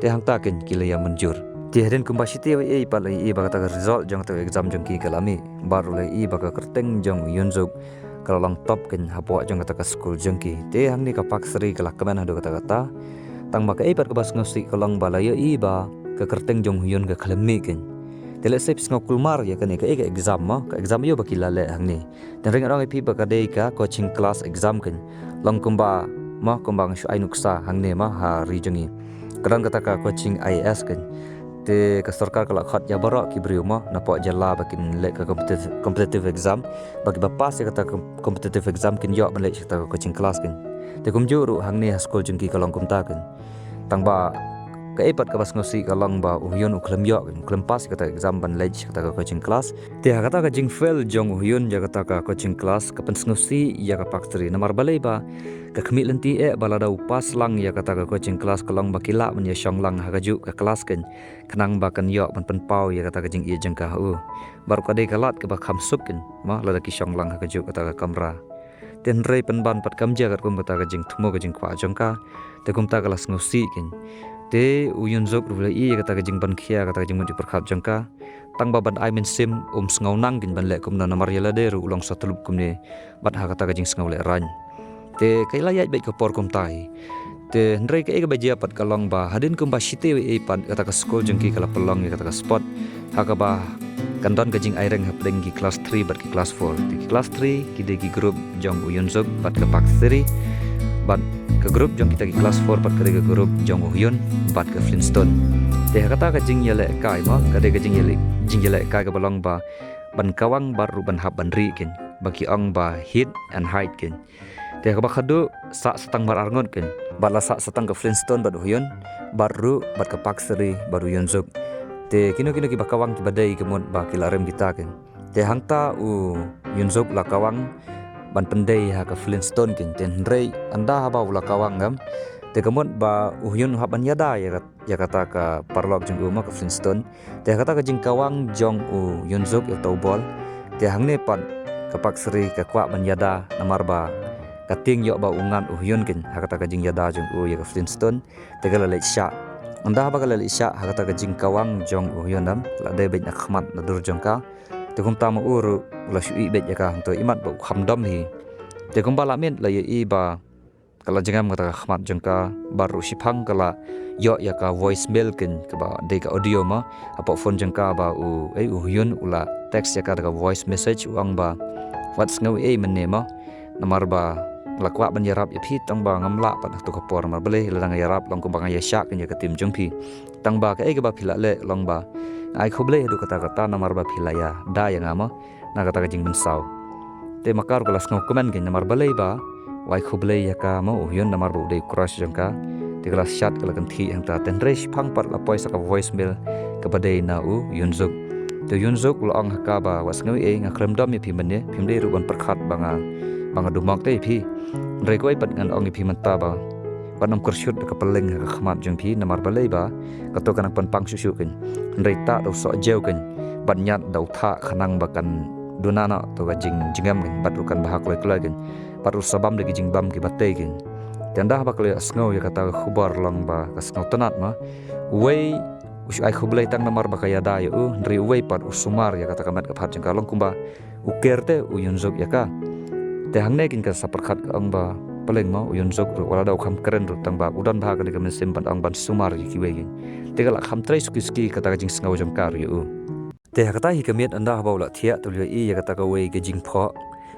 te hang ta kin kila ya manjur ti heren kumba shiti e pa le e ba ta result jong ta exam jong ki kalami baru le e ba ka kerteng jong yunjuk kalau long top kin hapo jong ta ka school jong ki te hang ni ka pak sri kala kaman hadu kata tang ba ka e par ka bas ngosi kalong ba la yo e ba ka kerteng jong yun ka khalmi kin tele sep ngau kulmar ya kan ka exam ma ka exam yo bakila le hang ni dan ring rang pi ba ka dei ka coaching class exam kan long kumba ma kumbang shu ai nuksa hang ne ma ha ri jongi kadang kata ka coaching IAS kan te ka sarkar kala khat ya bara ki brio ma na po jala bakin le ka competitive exam bagi ba pas ya kata competitive exam kin yo ban le ka coaching class kan te kum juru hang ni school jengki kalong kum ta kan tang ba ka epat ka bas ngosi ka lang ba uyun uklam yo uklam pas kata exam ban lej kata ka coaching class te ha kata ka jing fail jong uyun ja kata ka coaching class ka pen ngosi ya ka paktri namar balai ba ka khmi lenti e balada upas lang ya kata ka coaching class ka lang ba kila men ya shong lang ha ka ju ka class kan kanang ba kan yo ban pen pau ya kata ka jing i jeng ka hu baru ka de kalat ka ba kham suk kan ma lada ki shong lang ha ka ju kata ka kamra ten rei pen ban pat kam ja ka kum kata ka jing thumo ka jing kwa jong ka te kum ta kalas ngosi kin te uyun zok rula i kata ka jing ban khia kata ka jing mun perkhat jangka tang ba ban ai men sim ngau nang gin ban le kum na namar yala de ru ulong satulup kum ne bat ha kata ka jing ngau le ran te kaila ya baik ka por kum tai te ndrei ka e ba jia pat kalong ba hadin kum ba shite e pat kata ka school jengki kala pelong kata ka spot ha ka ba kandon ka jing ai reng hapdeng ki class 3 bat ki class 4 ki class 3 ki de ki group jong uyun zok bat ka pak 3 bat ke grup jong kita ki kelas 4 pat ke grup jong Uyun bat ke Flintstone te kata ka jing yele kai ma ka de ka jing yele kai ka balong ba ban kawang baru ban hab ban ri kin bagi ong ba hit and hide kin te ka ba khadu sa setang bar arngot kin bala sa setang ke Flintstone bat Uyun baru bat ke Pakseri baru Uyun zuk te kino ki bakawang ki badai ke mod ba kilarem kita kin te hangta Uyun zuk la kawang ban pendai ha ka Flintstone kin ten rei anda ha ba ula kawang ngam te kamot ba Uyun ha ban yada ya kata ka parlok jeng uma ka Flintstone te kata ka jing kawang jong Uyun zok ya tau bol te hang ne pan kapak seri ka kwa ban yada namar ba kating yo ba ungan uhyun kin hakata ka jing yada jong u ya ka Flintstone tegala le sha anda ba kala le sha hakata ka jing kawang jong uhyun dam la de bet akhmat na dur jong ka tegum ta ma uru la shui bet ya ka to imat ba khamdam hi tegum ba la men la ye i ba kala jengam kata khmat jong ka baru sipang kala yo ya ka voicemail kin ka ba de ka audio ma apa phone jong ka ba u uhyun ula text ya ka voice message uang ba what's ngau men ma namar ba lakwa ban yarap ya phi tang ba ngamla pa to ka por mar bele la yarap long ko ba ya sha kin ya ka tim jong phi tang ba ka ga ba phila le long ba ai khoble du kata kata namar ba phila ya da ya ngama na kata ka jing ben saw te makar ko las ngau comment kin namar bele ba wai khoble ya ka mo uhyun namar bu de crush jong ka te kelas chat kala kan thi ang ta ten resh phang par la poisa ka voicemail ka badai na u yunzuk to yunzuk lo ang haka ba was ngau nga krem dom ya phi mane phim de ru ban prakhat banga dumak te phi rei koi pat ngan ong phi manta ba panam kursyut ka peleng ka khmat jong phi namar balei ba ka to kan pan pang susu kin rei ta do so jeu kin ban nyat dau tha khanang bakan dunana to ga jingam kin bat rukan bahak loi klai kin paru sabam de jing bam ki batai kin tanda ba kle asngau ya kata khubar long ba asngau tanat ma wei us ai khublai tang namar ba kaya da yu rei wei pat usumar ya kata kamat ka phat jeng ka long kumba ukerte uyunzuk ya ka te hangne kin ka saparkhat ka ang ba peleng ma uyunzuk ru wala da kham keren ru tang ba udan bha ka de ka sim ban ang ban sumar ki wei te ga la kham trai ski kata ka jing sngaw jam kar yu te hakata hi kamiat anda ba la thia tu le i ya kata ka wei ka jing pho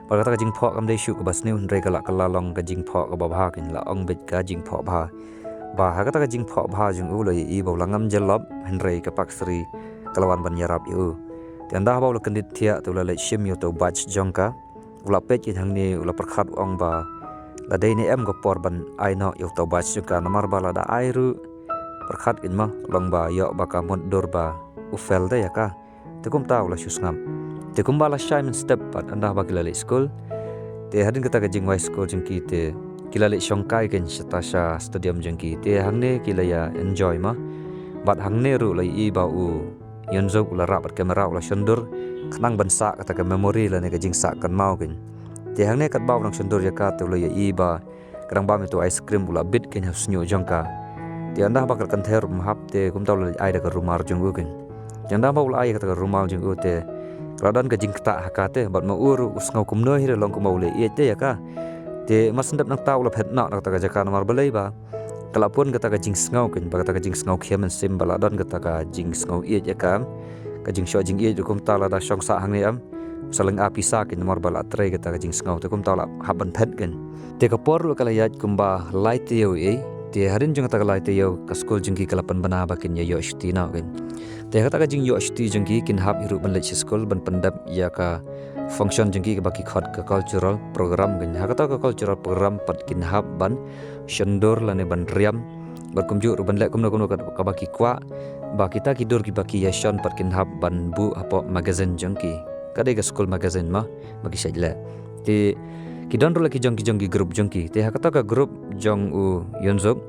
ba kata ka jing pho kam dei shu ka bas ne hun rei ka la long ka jing pho ka ba bha kin la ong bet ka jing pho bha ba hakata ka jing pho bha jing u le i ba langam jelop hen rei ka pak sri kalawan ban yarap yu te anda ba la kendit thia tu le shim yu to bach jongka ula pet kin hangni ula perkhat ong ba la dei ni em go por ban ai no yu to bach ka namar ba la da ai ru perkhat kin ma long ba yo ba ka mod dor ba u fel da ya ka te kum ta ula shusngam te kum ba la shaiman step pat anda ba kilale school te hadin kata ka jingwai school jingki te kilale shongkai ken shatasha stadium jingki te hangne kilaya enjoy ma bat hangne ru lai i ba u yonzok ula rapat kamera ula shondur khnang bansa kata ka memory la ne ka jingsa kan mau kin te hangne kat baw nang shondur ya ka te ula ya i ba kadang ba mi to ice cream ula bit ken hasnyo jongka te anda ba kan ther mahap te kum taw la ai da ka rumar jong kin janda ba ula ai kata ka rumal jong te radan ka jingta hakate bat ma uru usngau kumno hire long kumau le i te ya ka te masndap nang taw la phetna nak ta ka jaka namar balai ba kalapun kata ka jing sngaw kin ba kata ka jing sngaw khiam sim baladon kata ka jing sngaw i ya kam ka jing sho jing i kum ta la da shong sa hang ni am saling api sa kin namar bala tre kata ka jing sngaw te kum ta la haban phet kin te ka por lu kala yat kum ba lai te yo e te harin jing ta ka lai te yo ka school jing ki kalapan bana ba kin yo shti na kin te kata ka jing yo shti jing ki kin hab iru ban le school ban pandap ya ka function jengki ke baki khot ka cultural program gen hakata ka cultural program pat kin hab ban shendor lane ban riam bar kumju ban le kumno ka baki kwa ba kita kidur ki baki yashon pat kin hab ban bu apo magazine jengki kade ka school magazine ma baki sajle te kidon ro ki jongki group jengki te hakata ka group jong u yonzok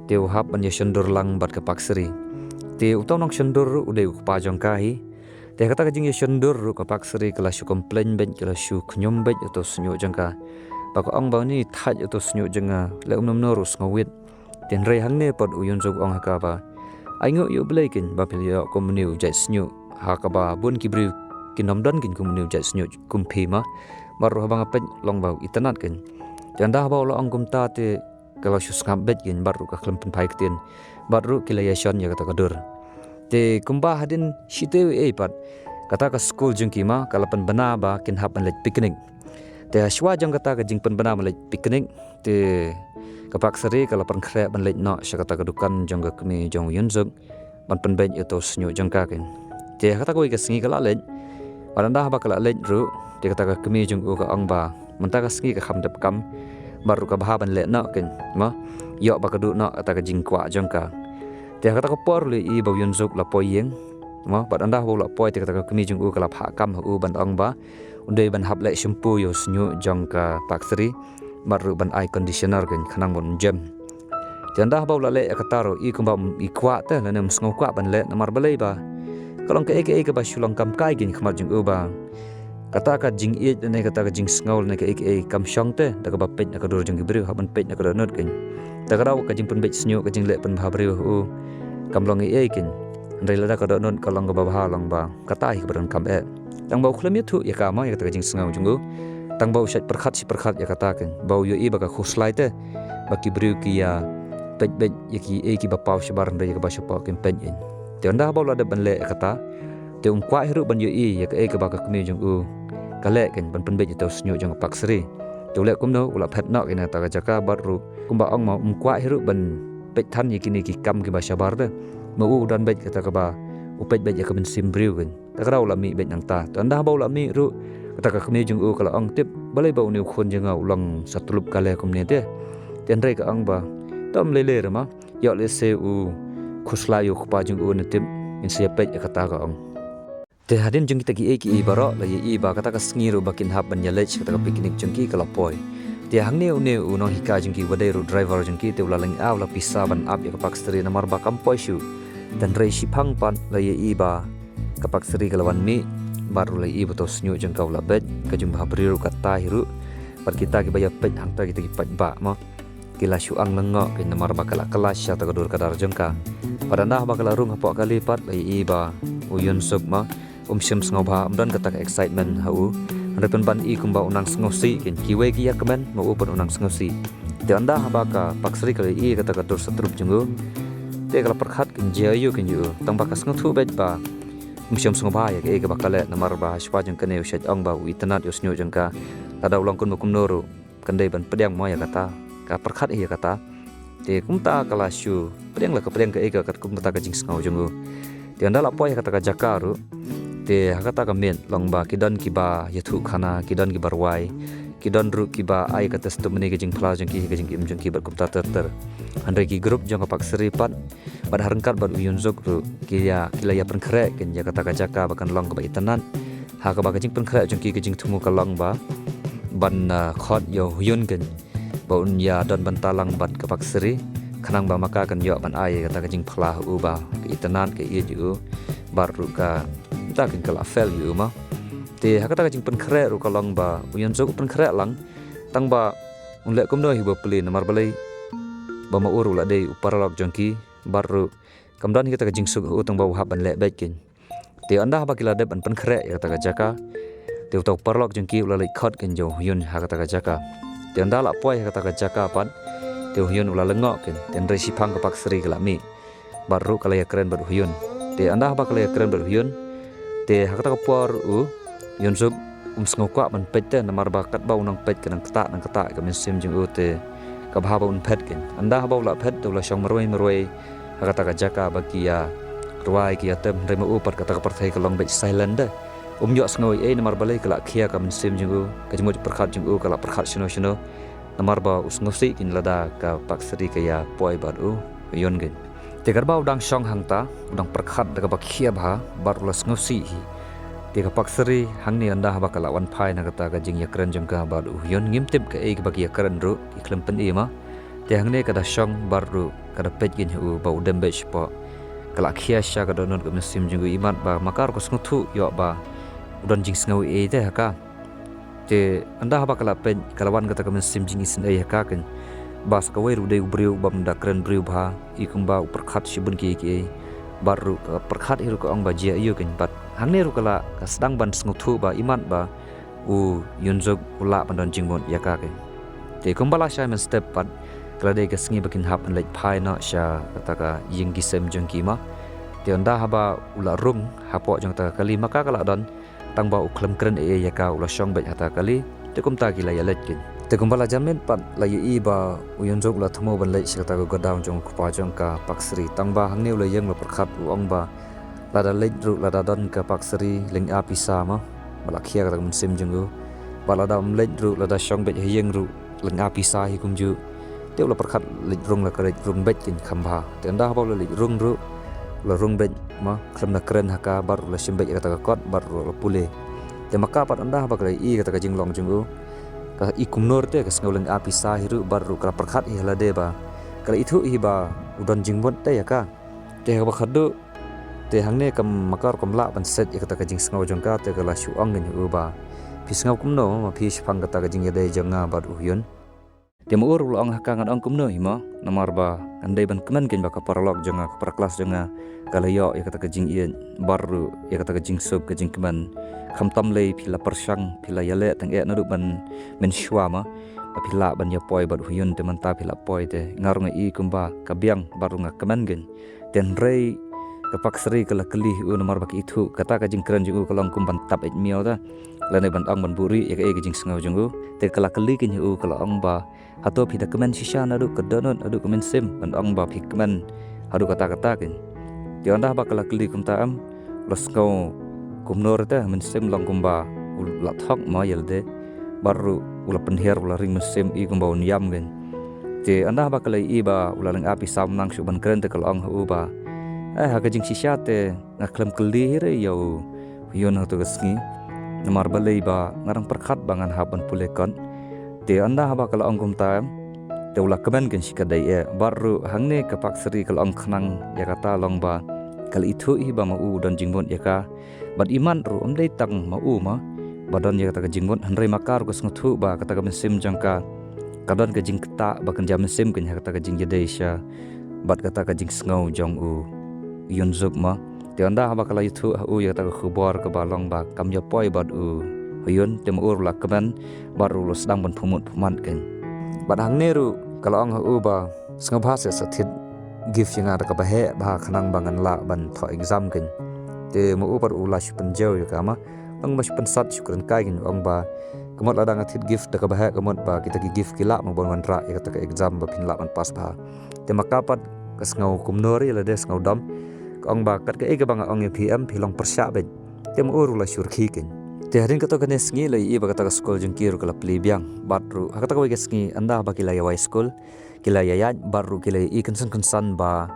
te hab ban yashondor lang bat ka pakseri te utau nang shendor ude pa jongka hi te kata ka jing yashondur ru ka pakseri kala shu complain ben kala shu khnyom bet to snyo jangka ba ko ong ba ni thaj to snyo janga le umnom no ru ngawit ten rei hangne pod uyun jog ong haka ba aingo yu blekin ba pilio komniu jai snyo haka ba bun kibri kinom don kin komniu jai snyo kumpi ma baru habang apet long ba itanat kin janda ba lo ong kumta te kala shu skam bet kin baru ka klem pen paik tin baru kila yashon ya kata kadur te kumba hadin shite e pat kata ka school jengki ma kalapan bana ba kin hapan lek picnic te ashwa jang kata ka jingpan bana lek picnic te kapak sari kalapan khre ban lek no shakata ka dukan jang ka kmi jang yunzuk ban pen ben itu snyo jang ka kin te kata ko ka singi kala lek baranda ba kala lek ru te kata ka kmi jang u ka ong ba menta ka singi ka khamdap kam baru ka bahaban lek no kin ma yo ba ka du no kata ka jingkwa jang ka te kata ko por le i ba yunzuk la poyeng ma bat anda ho la poy te kata ka kmi jung u kala pha kam u ban ong ba unde ban hab le shampoo yo snyu jong ka paksri maru ban eye conditioner ken khanang bon gem janda ba la le kata ro i kumba i kwa te la nem sngo kwa ban le namar balai ba kalong ke ba shulong kam kai gin khmar jung u ba kata ka jing i ne kata ka jing sngaul ne ka ik kam shong te da ka ba pet na ka dur jong ki bri haban pet na ka not ken da ka raw ka jing pun bet snyo ka jing le pun bha bri u kam long i ken ndai la da ka not ka long ka ba bha long ba kata hi ka kam tang bau khlam thu ya ka ma ya ka jing sngaul jong tang bau shat perkhat ya kata ken bau yo i ba ka khuslai te ba ki bri ki ya pet bet ya ki ba pau shabar ndai ka ba shapa ken pet in te anda bau la da ban le kata te kwa hiru ban yo i ya ka ba ka kmi jong ka le ken ban pen bet to snyo jong pak sri to le kum no ula phet no ken ta ka jaka bar ru kum ba ong ma kwa hiru ban pet than ye kini ki kam ki ba shabar de ma u dan bet kata ka ba u pet bet ya ka ben sim briu ken ta ka ula mi bet nang ta to anda ba ula mi ru kata ka kmi jong kala ong tip balai ba u khon jeng ulang satulup ka le kum ne te ten re ka ong ba tom le le ma yo le se u khusla yu khpa jong ne tip in se pet ya kata ka ong te hadin jung kita ki eki baro la ye ba kata ka sngiru bakin hab ban yalech kata ka picnic jung ki kala poi te hang ne no hika jung ki wadai ru driver jung ki te ulalang aw la pisa ban up ya ka pakstri namar ba kam poi shu dan rei shipang pan la ye ba ka pakstri kalawan mi baru la i to snyu jung ka la bet ka jung ba briru kata hiru par kita ki baya pet hang ta kita ki pat ba ma kila shu ang lengo ke namar ba kala kelas ya ta ka dur kadar jung ka pada nah ba kala rung hapo kali pat la i ba uyun suk ma sim sngaw ba amdan kata excitement hau repen ban I kumba unang sngaw si ken kiwe ki yakben mo upon unang sngaw si de anda haba ka paksri kali I kata ka dur satrup jungu te kala perkhat ken jayu ken yu tang ba ka sngaw thu bet ba sim sngaw ba ya ke ka bakale namar ba shwa jung kene ushat ong ba witanat yus nyu jung ka tada ulang kun kum noru kandai ban pedang mo ya kata ka perkhat I kata te kumta kala shu pedang la ka pedang ka ka kumta ka jing sngaw jungu te anda la po ya kata ka jakaru te hakata ka men longba kidan kiba yathu khana kidan ki barwai kidan ru kiba ai kata stu meni ke jing phla jing ki im jing ki bar kumta ter andre ki group jong pak sri pat bad harangkat bad uyun zok ru ki kila ya pen kre ken ya kata ka jaka bakan long ka ba itanan ha ka ba jing pen kre jong ki jing thumu ka long ba ban khot yo huyun ken ba un ya don ban talang ban ka pak sri khanang ba maka kan yo ban ai kata ka jing phla u ba ke itanan ke ye ju bar ru ka ta kin kala fel yu ma te hakata ka jing pen kre ru kalong ba uyan zok pen kre lang tang ba unle kum no hi bo pli namar balai ba ma uru la dei uparalok jongki baru kamdan hi kata ka jing suk u tang ba hab ban le bekin te anda ba kila de ban pen kre ya kata ka jaka te utak paralok jongki ula lai khot ken jo yun hakata ka jaka te anda la poi kata ka jaka pan te yun ula lengok ken ten re sipang ka pak sri kala mi baru kala ya keren baru yun te anda ba kala ya keren baru yun te hakata ka por u yun suk snokwa ban pette namar ba kat ba unang pet kan kata nang kata ka min sim jing u te ka ba un pet ken anda ba la pet to la shong maroi hakata ka jaka ba kia ruai kia tem rema u par kata ka parthai ka long bet silent de yo snoi namar balai kala khia ka min sim jing u ka jmo perkhat jing u kala perkhat shino namar ba usngosi kin lada ka paksri ka ya poi ba u yon gen te garba udang shong hangta udang perkhat daga ba khia ba bar ulas ngosi hi te ka paksri hangni anda ba kala wan phai na kata ka jing ya kren jong ka ba u yon ngim tip ka e ba ki kren ru ki klem pen e ma te hangne ka da shong bar ru ka da pet gin hu ba udem be spa kala khia sha ka donot ka mesim jing imat ba makar ko snuthu yo ba udan jing sngaw e te haka te anda ba kala pen kalawan kata ka mesim jing isin e haka kan bas ka wai ru de ubriu bam da kren briu ba ikumba perkhat shibun ki baru perkhat hiru ka ong ba jia yu ken bat hangne ru kala ka sedang ban snuthu ba iman ba u yunjok ula pandon jingbon yaka ke te kumbala sha men step pat kala de ka sngi bakin hap lek phai na sha kata ka ying gi sem jong ki ma te anda haba ula rum hapo jong ta kali maka kala don tang ba u khlem kren e yaka ula shong bet hata kali te kumta ki la yalet ken te kumbala jamin pat la yi ba uyun jok la thmo ban lei sikata go down jong khpa jong ka paksri tangba hangne ula yeng la perkhat ong ba la da lei ru la da don ka paksri ling a pisa ma bala khia ka mun sim jong bala da lei ru la da shong bet yeng ru ling a pisa hi kum ju te ula perkhat lei rung la ka lei rung bet kin khamba te anda ba la lei rung ru la rung bet ma khlem na kren haka bar la sim bet ka kot bar la pule te maka pat anda ba ka i ka jing long jong ka ikum nor te ka sngoling api sa hiru baru kala perkhat hi hala de ba kala ithu hi ba udon jingbon te ya ka te ba khadu te hangne kam makar kam la ban set ya ka jing sngaw jong ka te kala shu ang ni u ba pisngau kumno ma pi shpang kata ka jing yadai jonga bad uyun temu ur ulang hakangan ong kumno hima namar ba andai ban keman ken baka paralog jonga ka kelas jonga kalayo ya kata ka jing ian baru ya kata ka jing sub ka jing keman khamtam lei pila persang pila yale tang e nadu ban men shwama pila ban ya poi bad uyun te manta pila poi te ngarunga i kumba kabiang baru nga keman gen ten rei kapak seri kala kelih u namar baki itu kata ka jing keren jungu kalong kumban tap et miau ta lane ban ong ban buri ya ka jing sengau jungu te kala kelih kin u kala ong ba hato pida kemen sisa nadu kedonon adu kemen sim ban ong ba pi kemen hadu kata kin ti onda ba kala kelih kum ta am los kau kumnor ta men sim long kumba ula thok ma yelde baru ula penher ula ring mesim i kumba uniam gen te onda ba kala i ba ula leng api sam nang su ban keren te kala ong u ba haga jing sisa te ngaklem kelih re yo yon hatu gasngi namar balai ba ngarang perkhat bangan haban pulekon te anda haba kala ongkum tam te ula kemen gen sikadai e baru hangne kapak seri kala ong khnang ya kata long ba kal itu i ba mau don jingbon ya ka bad iman ru omdei tang mau ma badan ya kata jingbon hanrei makar gus nguthu ba kata ka mesim jangka kadon ka jing kta ba kan jam mesim ken kata ka jing jedesha bad kata ka jing ngau jong u yun zuk ma te anda haba kala itu u ya kata ka khubor ka balong ba kam ya poi bad u yun te ur la kemen baru lo sedang ban phumut phuman ken bad hang neru kala ong u ba snga bhase sathit gift yang ada ka bahe ba khanang bangan la ban tho exam ken te mu upar ula shupen jau ya kama ong mas pen sat syukran kai ken ong ba kamot ladang athit gift da ka bahe kamot ba kita gi gift kila mo bon wan ra ya kata ka exam ba pin la ban pas ba te makapat ka snga kumnori la des ngau dam ong ba kat ka ega banga ong pm philong persya bet te mu ur ula syurkhi ken te harin kata kane sngi lai i ba kata ka school jeng kiru kala plibyang batru hakata ka sngi anda ba kila ya school kila ya baru kila i konsan ba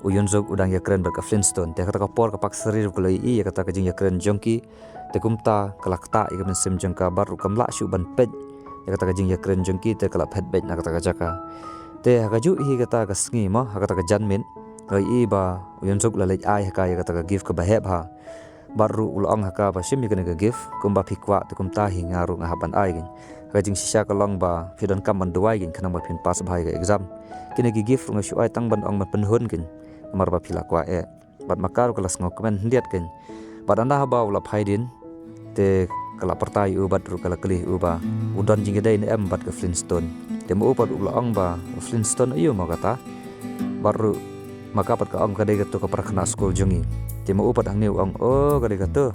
uyun zog udang ya keren ba ka Flintstone te kata ka por ka pak serir kala i ya kata ka jeng ya keren jongki te kumta kala kta i ka sim jengka baru kamla shu ban pet ya kata ka jeng ya keren jongki te kala pet bet na kata ka jaka te hakaju i kata ka sngi ma hakata ka janmin lai i ba uyun zog la lej ai haka ya kata ka give ka ba heb ha baru ulong haka ba sim yukene ka give kumba phikwa te kumta hi ngaru ngahaban ai gen kajing sisa kalong ba fidon kam ban duai gen kanang ba pin pas bhai ka exam kine gi give nga shu ai tang ban ong ban penhun gen mar ba phila kwa e bat makar kelas ngo kemen hendiat gen bat anda ba ula phaidin te kala pertai u bat ru kala kelih u ba udon jingedai ne em bat ka Flintstone te mu upat ulong ba Flintstone ayo ma kata baru makapat ka ong kadai gato ka prakna school jongi timo upat ang niu ong o kadai gato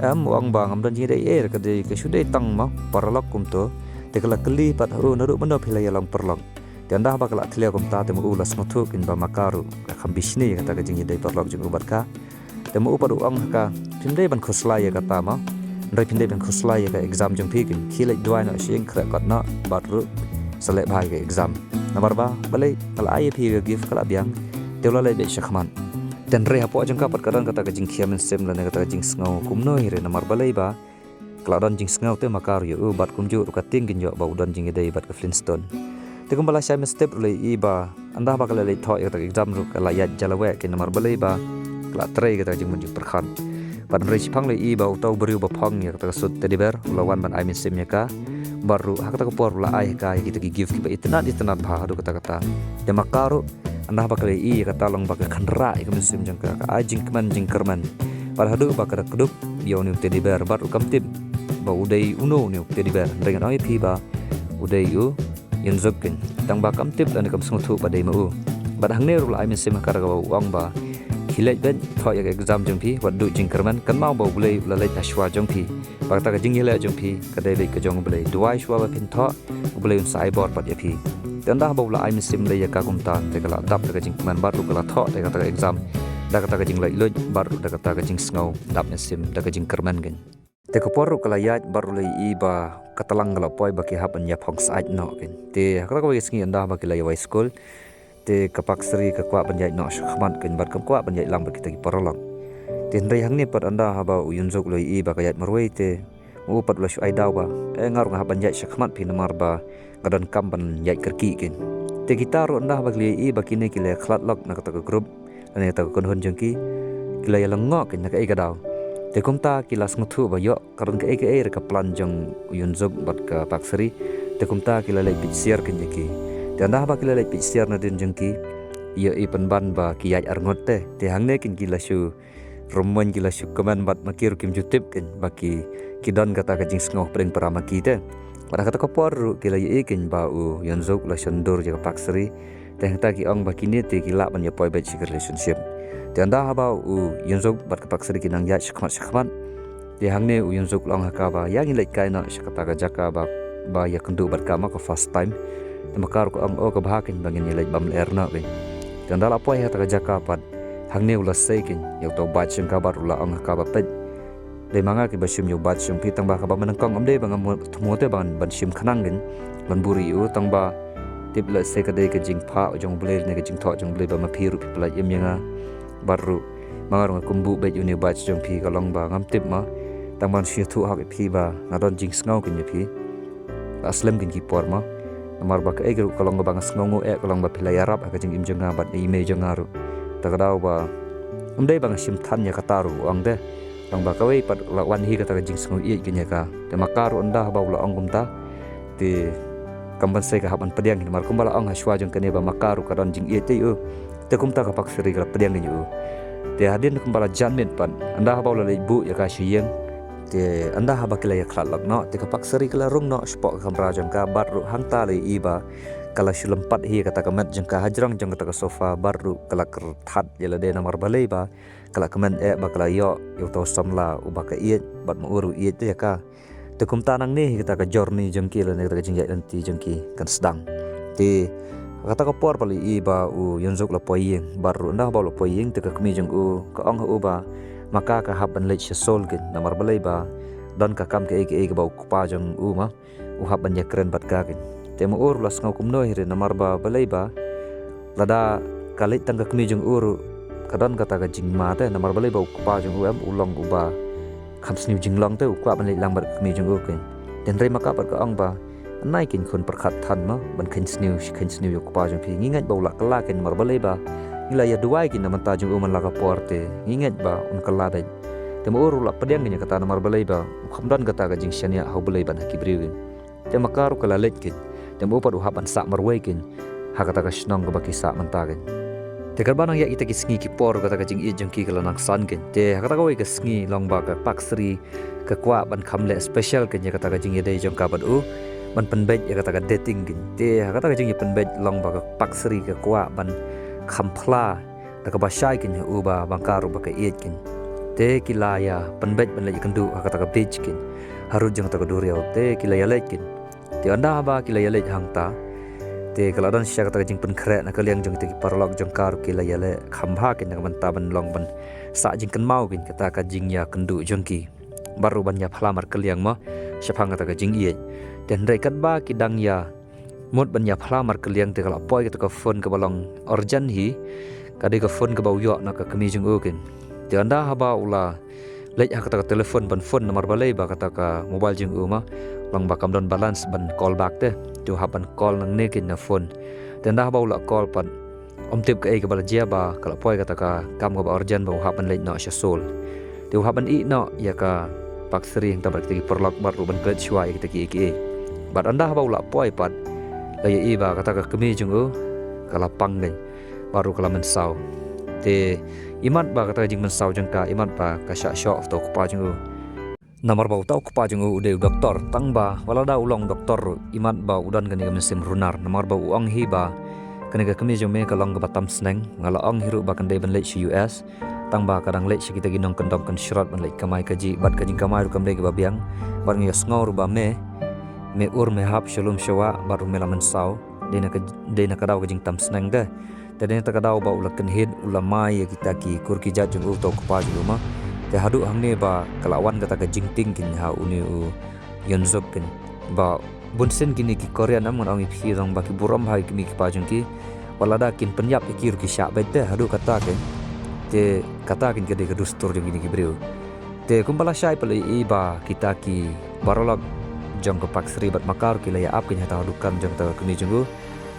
ong bang am don jingdai kadai ka sudai tang ma paralok kum to te kala keli pat hu naru benda phila yalang perlong te anda ba kala thlia kum ta timo ulas ngothuk in ba makaru ka khambisni kata ka jingdai parlok jung ubat ka timo upat ong ka pindai ban khoslai ya kata ma ndai pindai ban khoslai ka exam jong phikin khilai duai na sing khra kat na batru selek bhai ka exam nomor ba balai kala ai phi ka give kala biang teula lai be shakhman dan re hapo jeng kapat kadang kata ka jing khiamen sem la kata ka jing ngau kumno hire namar balai ba kladon jing ngau te makar yo bat kumju ka ting gin yo ba udon jing dei bat ka Flintstone te kumbala shay step lai i ba anda ba kala lai tho kata exam ru kala ya jalawe ke namar balai ba kala tre kata jing munju perkhan ban re chipang lai i ba utau beriu ba phang ya kata sut teddy bear lawan ban ai min sem ya ka baru hakata ko por la ai ka kita gi give ki ba itnat bha hadu kata de makaru anda bakal i kata long bakal khandra i kemesim jangka ka ajing keman jing kerman par hadu bakal keduk biau ni teddy bear bar ukam tim ba udai uno ni teddy bear dengan ai phi ba udai u yen zokin tang ba kam tip dan kam sungthu ba dei mau ba hang ne ru la ai mesim ka ga uang ba khilai ben tho ya exam jong phi wat du jing kerman kan mau ba bulai la lai ashwa jong phi ba ta ka jing yela jong phi ka dei lai ka jong bulai duai shwa ba phin tho bulai un sai bor pat ya phi tanda baula ai mesim le ya ka kumta te kala dap te jing man baru kala tho te kata exam da kata jing lai loj baru da kata jing ngau dap mesim da jing kerman gen te ko poru kala ya baru le i ba katalang kala poi ba ki hapan ya phong sait no gen te kala ko ngi anda ba ki lai wai school te kapak sri ka kwa ban ya no khman gen bar kam kwa ban ya lang ba kita ki parolong te ndai hang ni pat anda ha ba uyun jok le i ba ka ya marwei te u pat la shu ai daw ba ngar nga ban ya khman phi namar ba kadon kampan yai kerki kin te kita ro ndah bagli i bakine kile khlat lok na kata group ane ta kon hon jengki kile ya lengo kin na ka daw te kumta kilas nguthu ba yo karon ke ka plan jong Yunzuk bat ka paksari te kumta kila lai pit siar kin ki te anda ba kila lai pit siar na din jong ki yo i ban ba ki yai arngot te hangne kin kila shu romon kila shu kaman bat makir kim jutip kin baki kidon kata ka jing sngoh pring parama ki te pada kata ko por kila ye kin ba u Yunzuk la shandur jaga paksari te hta ki ong ba kini te kila ban ya poi ba relationship te anda ba u Yunzuk bat ka paksari kinang ya shkhmat te hangne u Yunzuk long haka ba yang ilai kai na shkata ga jaka ba ya kendu bat ka ma ko first time te makar ko ong o ka ba kin bangin ilai bam ler na kin te anda la poi hata ga jaka pat hangne ula seikin yau to bat shim ka bar ula ong ka ba pet de manga ki ba shim yau bat shim pi tang ba ka ba manang kong amde bang mo te ban shim khanang gen ban buri u tang ba tip la se ka de ka jing pha jong ble ne ka jing tho jong ble ba ma phi ru pi pla yem yanga baru mangar kumbu be uni bat jong pi ka long ba ngam tip ma tang ban shi thu ha pi ba ngadon jing sngaw kin pi aslam kin ki por ma namar ba ka e ka long ba sngaw e ka long ba pila yarap ka jing im jonga bat ni me jonga ru takadaw ba umday bang sim than ya kataru ang de lang ba kawai pat la wan hi kata jing sngu i ginya ka te makaru anda ba ula ang gumta te kamban sai ka haban pediang ni mar kumbala ang haswa jong kene ba makaru kadon jing i te u te kumta ka pak seri ka pediang ni u te hadin kumbala janmet pan anda ba ula ibu ya ka shiyeng te anda ba kila ya khalak no te ka pak seri kala rung no spok kamra jong ka bar ru hangta le iba kala shulempat hi kata kamet jengka hajrang jeng kata ka sofa baru kala kerthat jela de namar balai ba kala kamen ba kala yo to samla uba ka iet bat mauru iet ya ka te kum tanang ni kata ka journey jengki la ne kata ka jingjai nanti jengki kan sedang te kata ka por pali i ba u Yunzuk la poyeng baru ndah ba la poyeng te ka kmi jeng u ka ong u ba maka ka haban lech sol gen namar balai ba dan ka kam ke ba ku pa jeng u ma u haban ya keren bat ka gen temo ur las ngau kumno hire namar ba balai ba lada kalit tangga kmi jung ur kadon kata ka jing ma te namar balai ba ukpa jung em ulong uba khams niu jing long te ukwa ban lang bar kmi jung ur ken den rei maka bar ka ong ba nai kin khun perkhat than ma ban khin sniu ukpa jung phi ngingat ba ula kala ken mar balai ba ila ya duai kin naman ta jung man la ka porte ngingat ba un kala dai temo ur ula pediang nya kata namar balai ba khamdan kata ka jing shania hau balai ban hakibriu te makaru kala let kin temo padu haban sak marwekin hakata ka shnong ka baki sak mantagen te karbanang ya ita ki sngi ki por kata ka jing i jong ki kala nang san ken te hakata ka wei ka sngi long ba ka paksri ka kwa ban khamle special ken ya kata ka jing ye jong ka ban u ban penbet ya kata ka dating ken te hakata ka jing ye penbet long ba ka paksri ka kwa ban khampla ta ka ba shai ken u ba bangkaru ba ka iet ken te kilaya penbet ban le kendu hakata ka beach ken harut jong ta ka duriau te kilaya le ken te anda ba kila yale hangta te kala dan sya kata jing pen kre na kaliang jong te parlok jong kar kila yale khambha ken na ban taban long ban sa jing kan mau kin kata ka jing ya kendu jong ki baru ban ya phlamar kaliang ma syapang kata ka jing ie ten rei kat ba ki dang ya mot ban ya phlamar kaliang te kala poi kata ka phone ka balong urgent hi kadi ka phone ka bau yo na ka kami jong u ken te anda ba ula lej kata ka telefon ban phone nomor balai ba kata ka mobile jing u ma long bakam don balance ban call back te tu haban call nang nekin na phone dan dah baula call pan om tip ka bala jia ba kala poi kata ka kam ga ba urgent ba haban late no sha sol tu haban i no ya ka paksri yang tabak ti perlok bar ruban pet shwa ya ki ki bat anda baula poi pat la ya i ba kata ka kemi jung u kala pang ngai baru kala mensau te imat ba kata jing mensau jang ka imat ba ka sha sha of to pa jung u namar bau tau kupa jung ude doktor tang ba wala da ulong doktor imat ba udan gani mesim runar namar bau uang hi ba kani ka kami jong me ka long ba tam sneng ngala ong hiru ba kan dei ban le chi US tang ba kadang le chi kita ginong kendom kan shrat ban le kamai kaji bat kajing kamai ru kam dei ba biang bar ngi sngaur ba me ur me hap shalom shawa baru melaman sau dei na kadaw kajing tam sneng de tadeng ta kadaw ba ulakan hid ulamai ya kita ki kurki jajung u to kupa jung ma te hadu hangne ba kalawan kata ka jingting kin ha uni u Yunzuk kin ba bunsen kini ki Korea nam ngon angi phi rong ba ki buram hai kimi ki pajung ki walada kin penyap ikir ki sya bet te hadu kata kin te kata kin kede kedustur jong kini ki breu te kumbala syai pali i ba kita ki barolak jong ka paksri bat makar ki la ya ap kin hata hadukan jong ta kini jong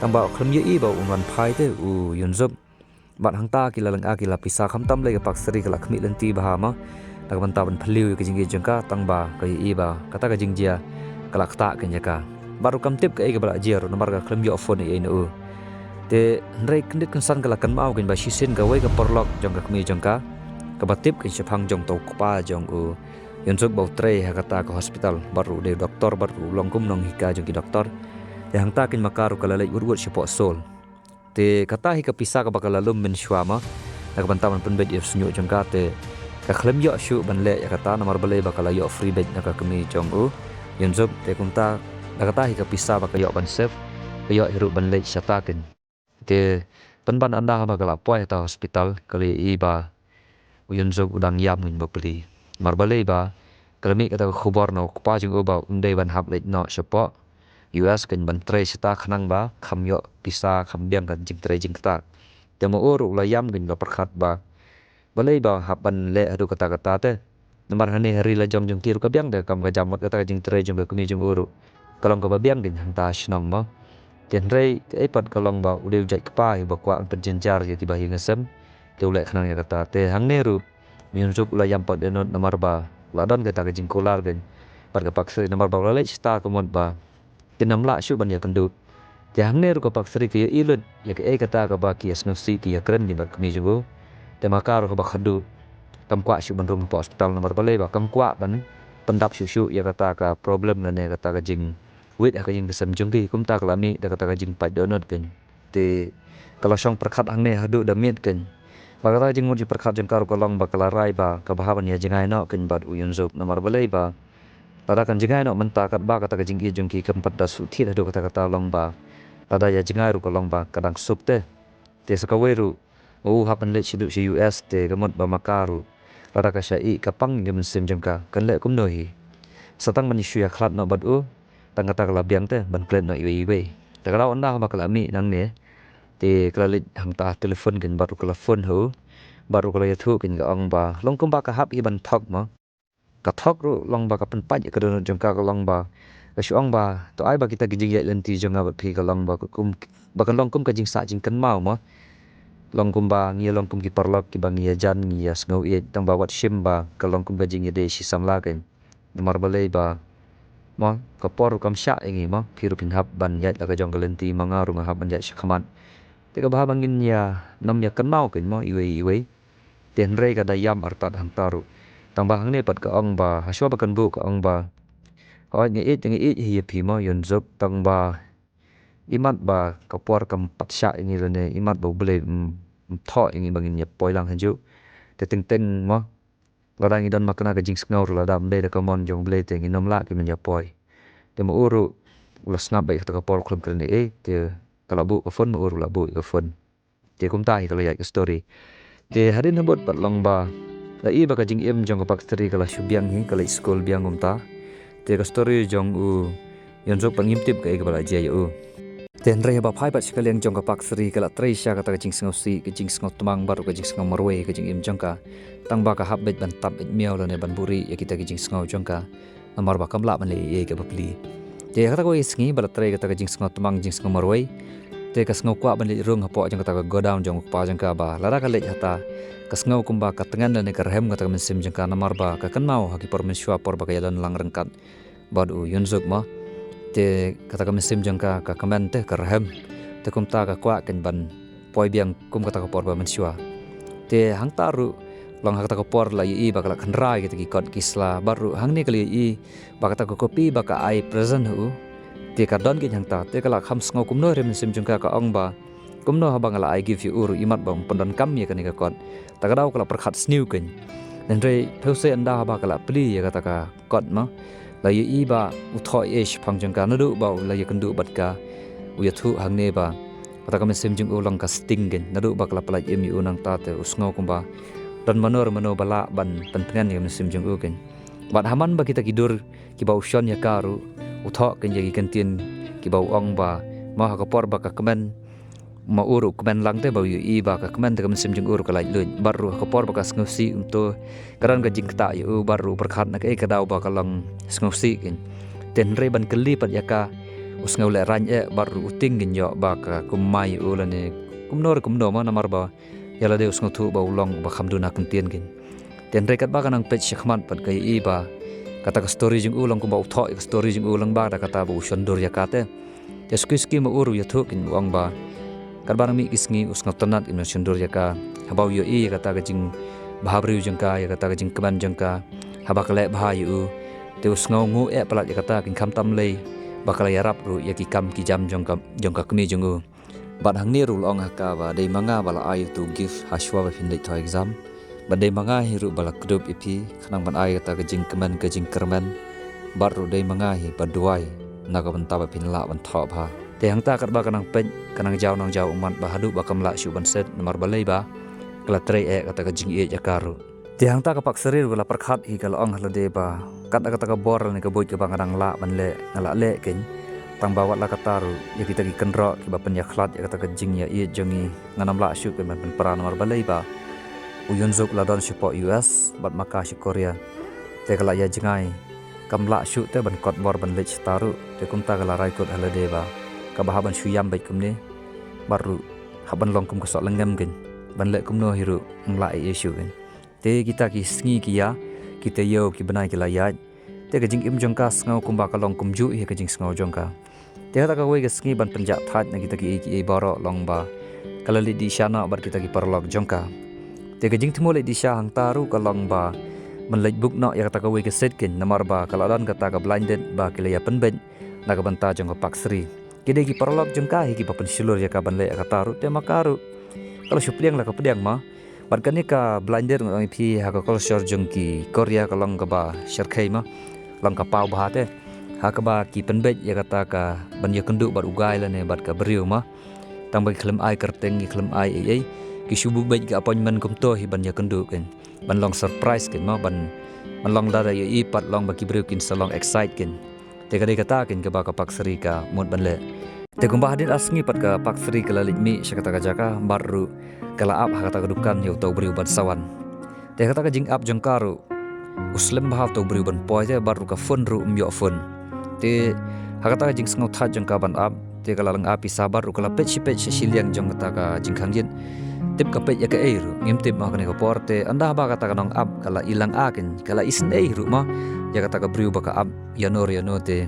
tamba khlam ye i ba unwan phai te u Yunzuk bat hangta kila lang akila pisa khamtam le paksari kala khmi lenti bahama tak banta ban phliu ke jinggi jengka tangba ke iba kata ke jingjia kalak tak ke jaka baru kam tip ke ke bala jer nomor ka klem yo phone e no te ndrei kendit kan san kalak kan mau kin ba shisin ka wei ka porlok jong ka kmi jengka ka batip ke chapang jong to kpa jong u yonsuk bau tre ha kata ke hospital baru de doktor baru longkum nong hika jong ki doktor yang takin makaru kalalai urut sipo sol te kata hi ka pisa ka bakal lalum min shwama nak bantaman pun bed sunyu jengka te ka khlem yo shu ban le ya kata nomor bale bakal yo free bed nak kami jong u yonsuk te kunta kata hi ka pisa bakal yo ban save yo hiru ban le shatakin te penban anda bakal apoi ta hospital kali iba yonsuk udang yam min bapli marbale ba kalmi kata khubar no pa jing uba unde ban hab le no sipo US kan ban tre sita khanang ba kham yo pisa kham biang kan jing tre jing ta temo uru la yam gin ba perkhat ba balai ba hapan le adu kata kata te nomor hani hari la jom jong kiru ka biang de kam ga jamot kata jing tre jong ba kuni jong uru kalong ka ba biang gin hanta shnong ma ten rei te pat kalong ba ude jai kpa ba kwa pen jenjar ye tiba hi ngesem te ule khanang ya kata te hang ne ru min juk la yam pat denot nomor ba la don kata ka jing kolar gen pat ka pakse nomor ba la le sta ko mod ba tinam la shu ban ya kandu te hang ne ru ka paksri ki ilut ya ke kata ka ba ki asno si ki ya kren ni ba kmi jugo te makar ka ba khadu kam kwa shu ban rum pa hospital nomor ba le ba kam kwa ban pendap shu ya kata ka problem na ne kata ka jing wit ka jing kesem jung ki kum ta klami da kata ka jing pat donot ken te kalau song perkhat hang ne hadu da mit ken ba kata jing mudi perkhat jeng kar ko long ba kala rai ba ka bahaban ya jingai no ken bat uyun zop nomor ba le ba tada kan jingai no menta kat ba kata ka jingki jungki keempat da su thi do kata long ba tada ya jingai ru ko long ba kadang sup te sakaweru hapan le chidu si US te gamot ba makaru tada ka syai kapang gem sim jengka kan le kum noi satang man isu ya khlat no bat u tang kata kala biang te ban plan no iwe te kala onda ba kala mi nang ne te kala le hang ta telefon gen baru kala phone ho baru kala ya thu ken ga ong ba long kum ba ka hap i ban thok ma ka thok ru long ba ka pen pa ka don jong ka long ba ka shuang ba to ai ba kita gijing ya lenti jong ba phi ka long ba kum ba kan long kum ka jing sa jing kan mau ma long kum ba ngi long kum ki parlok ki ba ngi jan ngi ya sngo e tang ba wat shim ba ka long kum ka jing ya de si sam la ken mar ba le ba ma ka por kam sha ngi ma phi ru pin hap ban ya la ka jong ka lenti ma nga ru nga hap ban ya shakhaman te ka ba bangin ya nam ya kan mau ken ma iwe ten re ka da yam artat hang taru tang ba hang ne pat ka ong ba haswa ba kan bu ka ong ba nge hi phi mo yon zop tang ba imat ba ka por kam pat sha ngi le ne imat bo ble tho ngi bangin ya poilang hanju te ting teng mo la ngi don makna ka jing ngau la dam de ka mon jong ble te ngi nom la ki men ya poi te mo uru la snap ba ka por klum kren te kala bu ka fon mo uru la bu ka fon te kum ta hi kala ya story te harin habot pat long ba la i baka jing em jong pak stri kala shubyang hi kala school biang umta te ka story jong u yon jok pangim tip ka bala je u ten re ba phai pat sikaleng jong ka pak stri kala trei sha ka ta jing sngo si ka jing sngo tumang baru ka jing sngo marwe ka jing em jong ka tang ba ka hab bet ban tap et miao le ban buri ya kita ka jing sngo jong ka namar ba kam la man le ye ka bapli te ka ta ko isngi bala trei ka ta jing sngo tumang jing sngo marwe te ka sngo kwa ban le rung hapo jong ka ta go down jong pa jong ka ba lara ka le hata kasngau kumba katengan dan kerhem kata mensim jengka namar ba ka kan mau haki por mensua por ba dan lang rengkat badu yunzuk ma te kata ka mensim jengka ka kamen te kerhem te kum ta ka kwa kan ban poi biang kum kata ka por ba mensua te hang taru long kata ka por la i ba kala kan rai gitu ki kot kisla baru hang ni kali i ba kata ka kopi ba ka ai present hu te ka don ki hang ta te kala kham sngo kum no re mensim jengka ka ong ba kumno habang ala I give you uru imat bang pendon kam ya kan ka kot takadau kala perkhat sniu ken dan re those anda haba kala pli ya kata ka kot ma la yu i ba utho ish phangjang ka nadu ba la ya kandu bat ka u ya thu hang ne ba kata ka mesim jing ulang ka sting gen nadu ba kala palai em yu nang ta te usngo kumba dan manor mano bala ban pentengan ya mesim jing u ken bat haman ba kita kidur ki ba ushon ya karu utho ken ya kantin ki ba ong ba ma ka por ba ka kemen ma uru kemen lang te bau i ba ka kemen te mesim jing uru kala lu baru ka por ba ka sngusi untuk karan ka jing ta yu baru berkhat nak ka dau ba ka lang sngusi ken ten re ban keli pat ya ka usngau le ran baru uting gen yo ba ka kumai u la ne kumno ma namar ba yala de usngau thu ba ulong ba khamduna kentien gen ten rekat ba kanang page khmat pat kai i ba kata ka story jing ulang kumba uthoi ka story jing ulang ba da kata bu shondur ya kate te ski ma uru ya thuk in wang ba karbar mi kisngi usnga tonat in shondur ya ka habau yo i kata ka jing bahabriu jengka ya kata ka jing keban jengka habak le bha yu te usnga ngu e palat ya kata kin kham tam le bakal ya rap ru ya ki kam ki jam jongka kmi jungu bat hang ni rul ong haka ba dei manga bala ai to give hashwa ba fin dei to exam badai manga hiru bala kdup ipi khanang ban ai kata kejing keman kejing kerman baru dai manga hi baduai naga banta ba pinla ban thop ha te hang ta kat ba kanang pen kanang jaw nang jaw umat ba hadu ba kamla shu ban set nomor balai ba kala trei e kata kejing e jakaru te hang ta ka pak serir bala perkhat hi kala ong halade ba kata ka bor ni ka boy ka bang rang la ban le ngala le ken tang bawat la kataru ya kita ki kenro ki ba pen ya khlat ya kata kejing ya e jongi nganam la shu ke ban peran nomor balai ba uyun zuk ladon support US bat maka si Korea te kala ya jengai kamla shu te ban kot bor ban lech taru te kumta kala rai kot halade ba ka bahaban shuyam baik kumne baru haban long kum kesok lenggam gen ban le kumno hiru ngla issue gen te kita ki sngi kia kita yo ki banai kila ya te ka jing im jongka ngau kumba ka long kum ju hi ka jing ngau jongka te ta ka wei ka sngi ban penjak that na kita ki baro long ba kala li di shana bar kita ki parlok jongka te kejing thmole di sha hang taru kalong ba menlej buk no ya kata ka we ke set kin namar ba kaladan kata ka blinded ba kile ya penben na ka banta jong ka paksri kide ki parlok jong ka hi ki papen silur ya ka ban le ka taru te makaru kalau supliang la ka pediang ma bar kan ka blinded ngoi phi ha ka culture jong ki korea kalong ka ba sharkhai ma lang ka pau ba te ha ka ba ki penbet ya kata ka ban ya kendu bar ugai la ne bar ka beriu ma tang ba klem ai kerteng ki klem ai ai ki shubu baik ke appointment kum to hi ban ya kendu ken ban long surprise ken ma ban long da ya i pat long ba ki breu kin salong excite ken te ka kata ken ke ba ka paksri ka mod ban le te kum ba hadin asngi pat ka paksri kala likmi syakata ka jaka baru kala ap ha kata ka dukan yo to breu ban sawan te kata ka jing ap jangkaru uslim ba to breu ban poi te baru ka fun ru myo fun te ha kata ka jing sngot tha jangka ban ap te kala lang api sabar ru kala pech siliang jong kata ka jing khangjin tip kapet ya ke eiru ngim tip ma kane ko porte anda ba kata kanong ab kala ilang akin kala isen eiru ma ya kata ka briu ba ka ab yanor yanote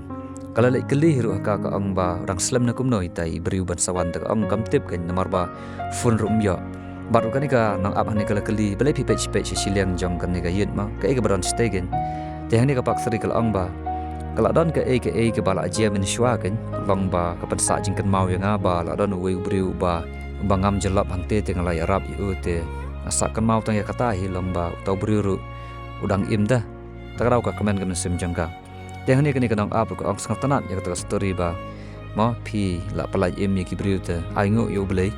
kala le keli hiru ka ang ba rang slam na kumno itai briu ban sawan ta ang kam tip kan namar ba fun rum ya baru kan ka nang ab hane kala keli bele pi pech siliang jong kan ka yit ma ka e ka baron stegen te hane ka pak sri kala ang ba kala don ka e ke bala ajia min shwa kan long ba ka pansa jing kan mau yang ba la don we briu ba bangam jelap hangte tengalai arab yu te asakan mau tang ya kata hi lomba tau briru udang imda takarau ka komen kan sim jangka teng ni kanang ap ko ang sangatanat ya kata story ba ma phi la palai im ki briu te aingu yu blei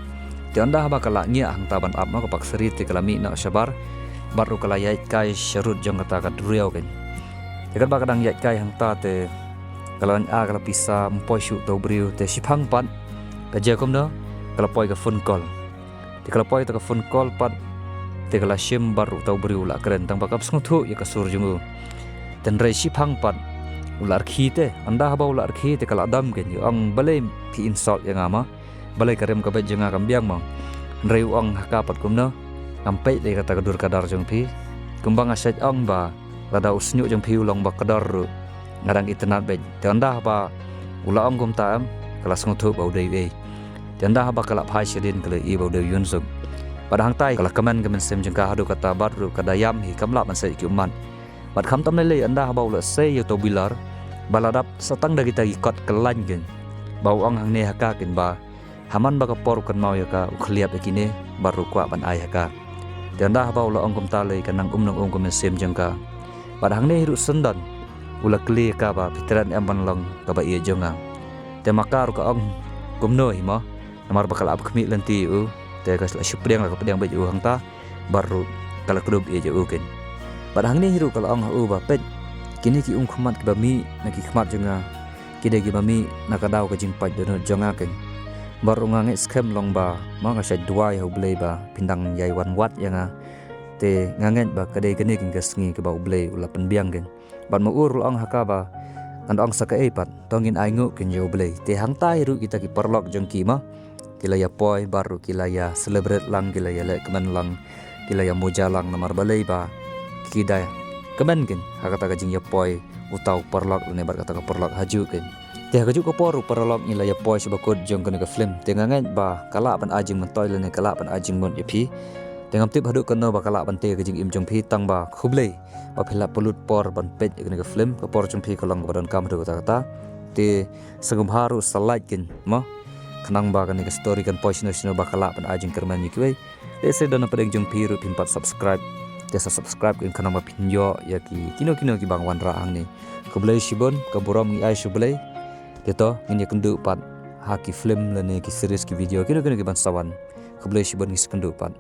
te anda ba kala nya hang taban ap ma ko paksari te kalami na sabar baru kala yai kai sharut jang kata ka driau kan te kan ba kadang yai kai hang ta te kalan a kala pisa mpoi shu tau briu te sipang pan ka jakom no kalau poi ke phone call di kalau poi ke phone call pat di kalau sim baru tau beri ular keren tang bakap sengtu ya kasur jungu dan resi pang pat ular khite anda haba ular khite kalau adam gen ang balai pi insult yang ama balai karem ka bet jenga kam biang mang reu ang hakapat kumno ampai de kata kadur kadar jong pi kumbang aset ang ba lada usnyu jong pi ulong ba kadar ngarang internet bet anda haba ular ang kum taam kalau sengtu bau dei tenda haba kala phai shedin kala i bau de yun suk pada hang tai kala kaman sem jengka hadu kata baru kada yam hi kamla man sai ki umman bad kham tam le anda haba ula sei yo to bilar baladap satang da kita ikot kelan gen bau ang hang ne haka kin ba haman ba ka por kan mau ya ka ukhliap ekine baru kwa ban ai haka tenda haba ula ong kum ta le kanang nang ong kum sem jengka pada hang ne hiru sendan ula kli ka ba pitran emban long ka ba ia jonga te makar ka ong kumno hi ma namar bakal ab kemi lenti u te ka syupriang la ka pedang baju hang ta baru kala klub e je u ken padang ni hiru kala ang u ba pet kini ki khmat ki bami na ki khmat junga kide ki bami na ka daw ka jing pat dono jonga ken baru ngange scam long ba ma nga sa duai ho blei ba pindang yai wan wat yanga te ngangen ba kade kene kin gasngi ke ba blei ula penbiang ken ban mo ur ang hakaba kan ang sa ka epat tongin aingu ken yo blei te hang ta hiru kita ki perlok jong ki ma kilaya poi baru kilaya celebrate lang kilaya le keman lang kilaya moja lang namar balai ba kidai kemen kin hakata ka jing ya poi utau perlok ne bar kata ka perlok haju kin te ka ju ko poru perlok ni la ya poi sebakut jong kan ka film tengangan ba kala ban ajing mentoi le ne kala ban ajing mon ya pi tengam tip haduk kono ba kala ban te ka jing im jong pi tang ba khublei ba phila pulut por ban pet ne ka film ka por jong pi ko lang ba don kam haduk kata te segum haru salait kin mo kanang ba kan ka story kan poi sino ba kala ban ajing kerman ni kiwei ese dona padeng jong pi ru pimpat subscribe desa subscribe kan kanang ba pinyo ya ki kino ki bang wan ra ang ni khublei shibon ka borom ngi ai shublei Gitu, ini kendu pat haki film lene ki series ki video kino ki ban sawan khublei shibon ngi kendu pat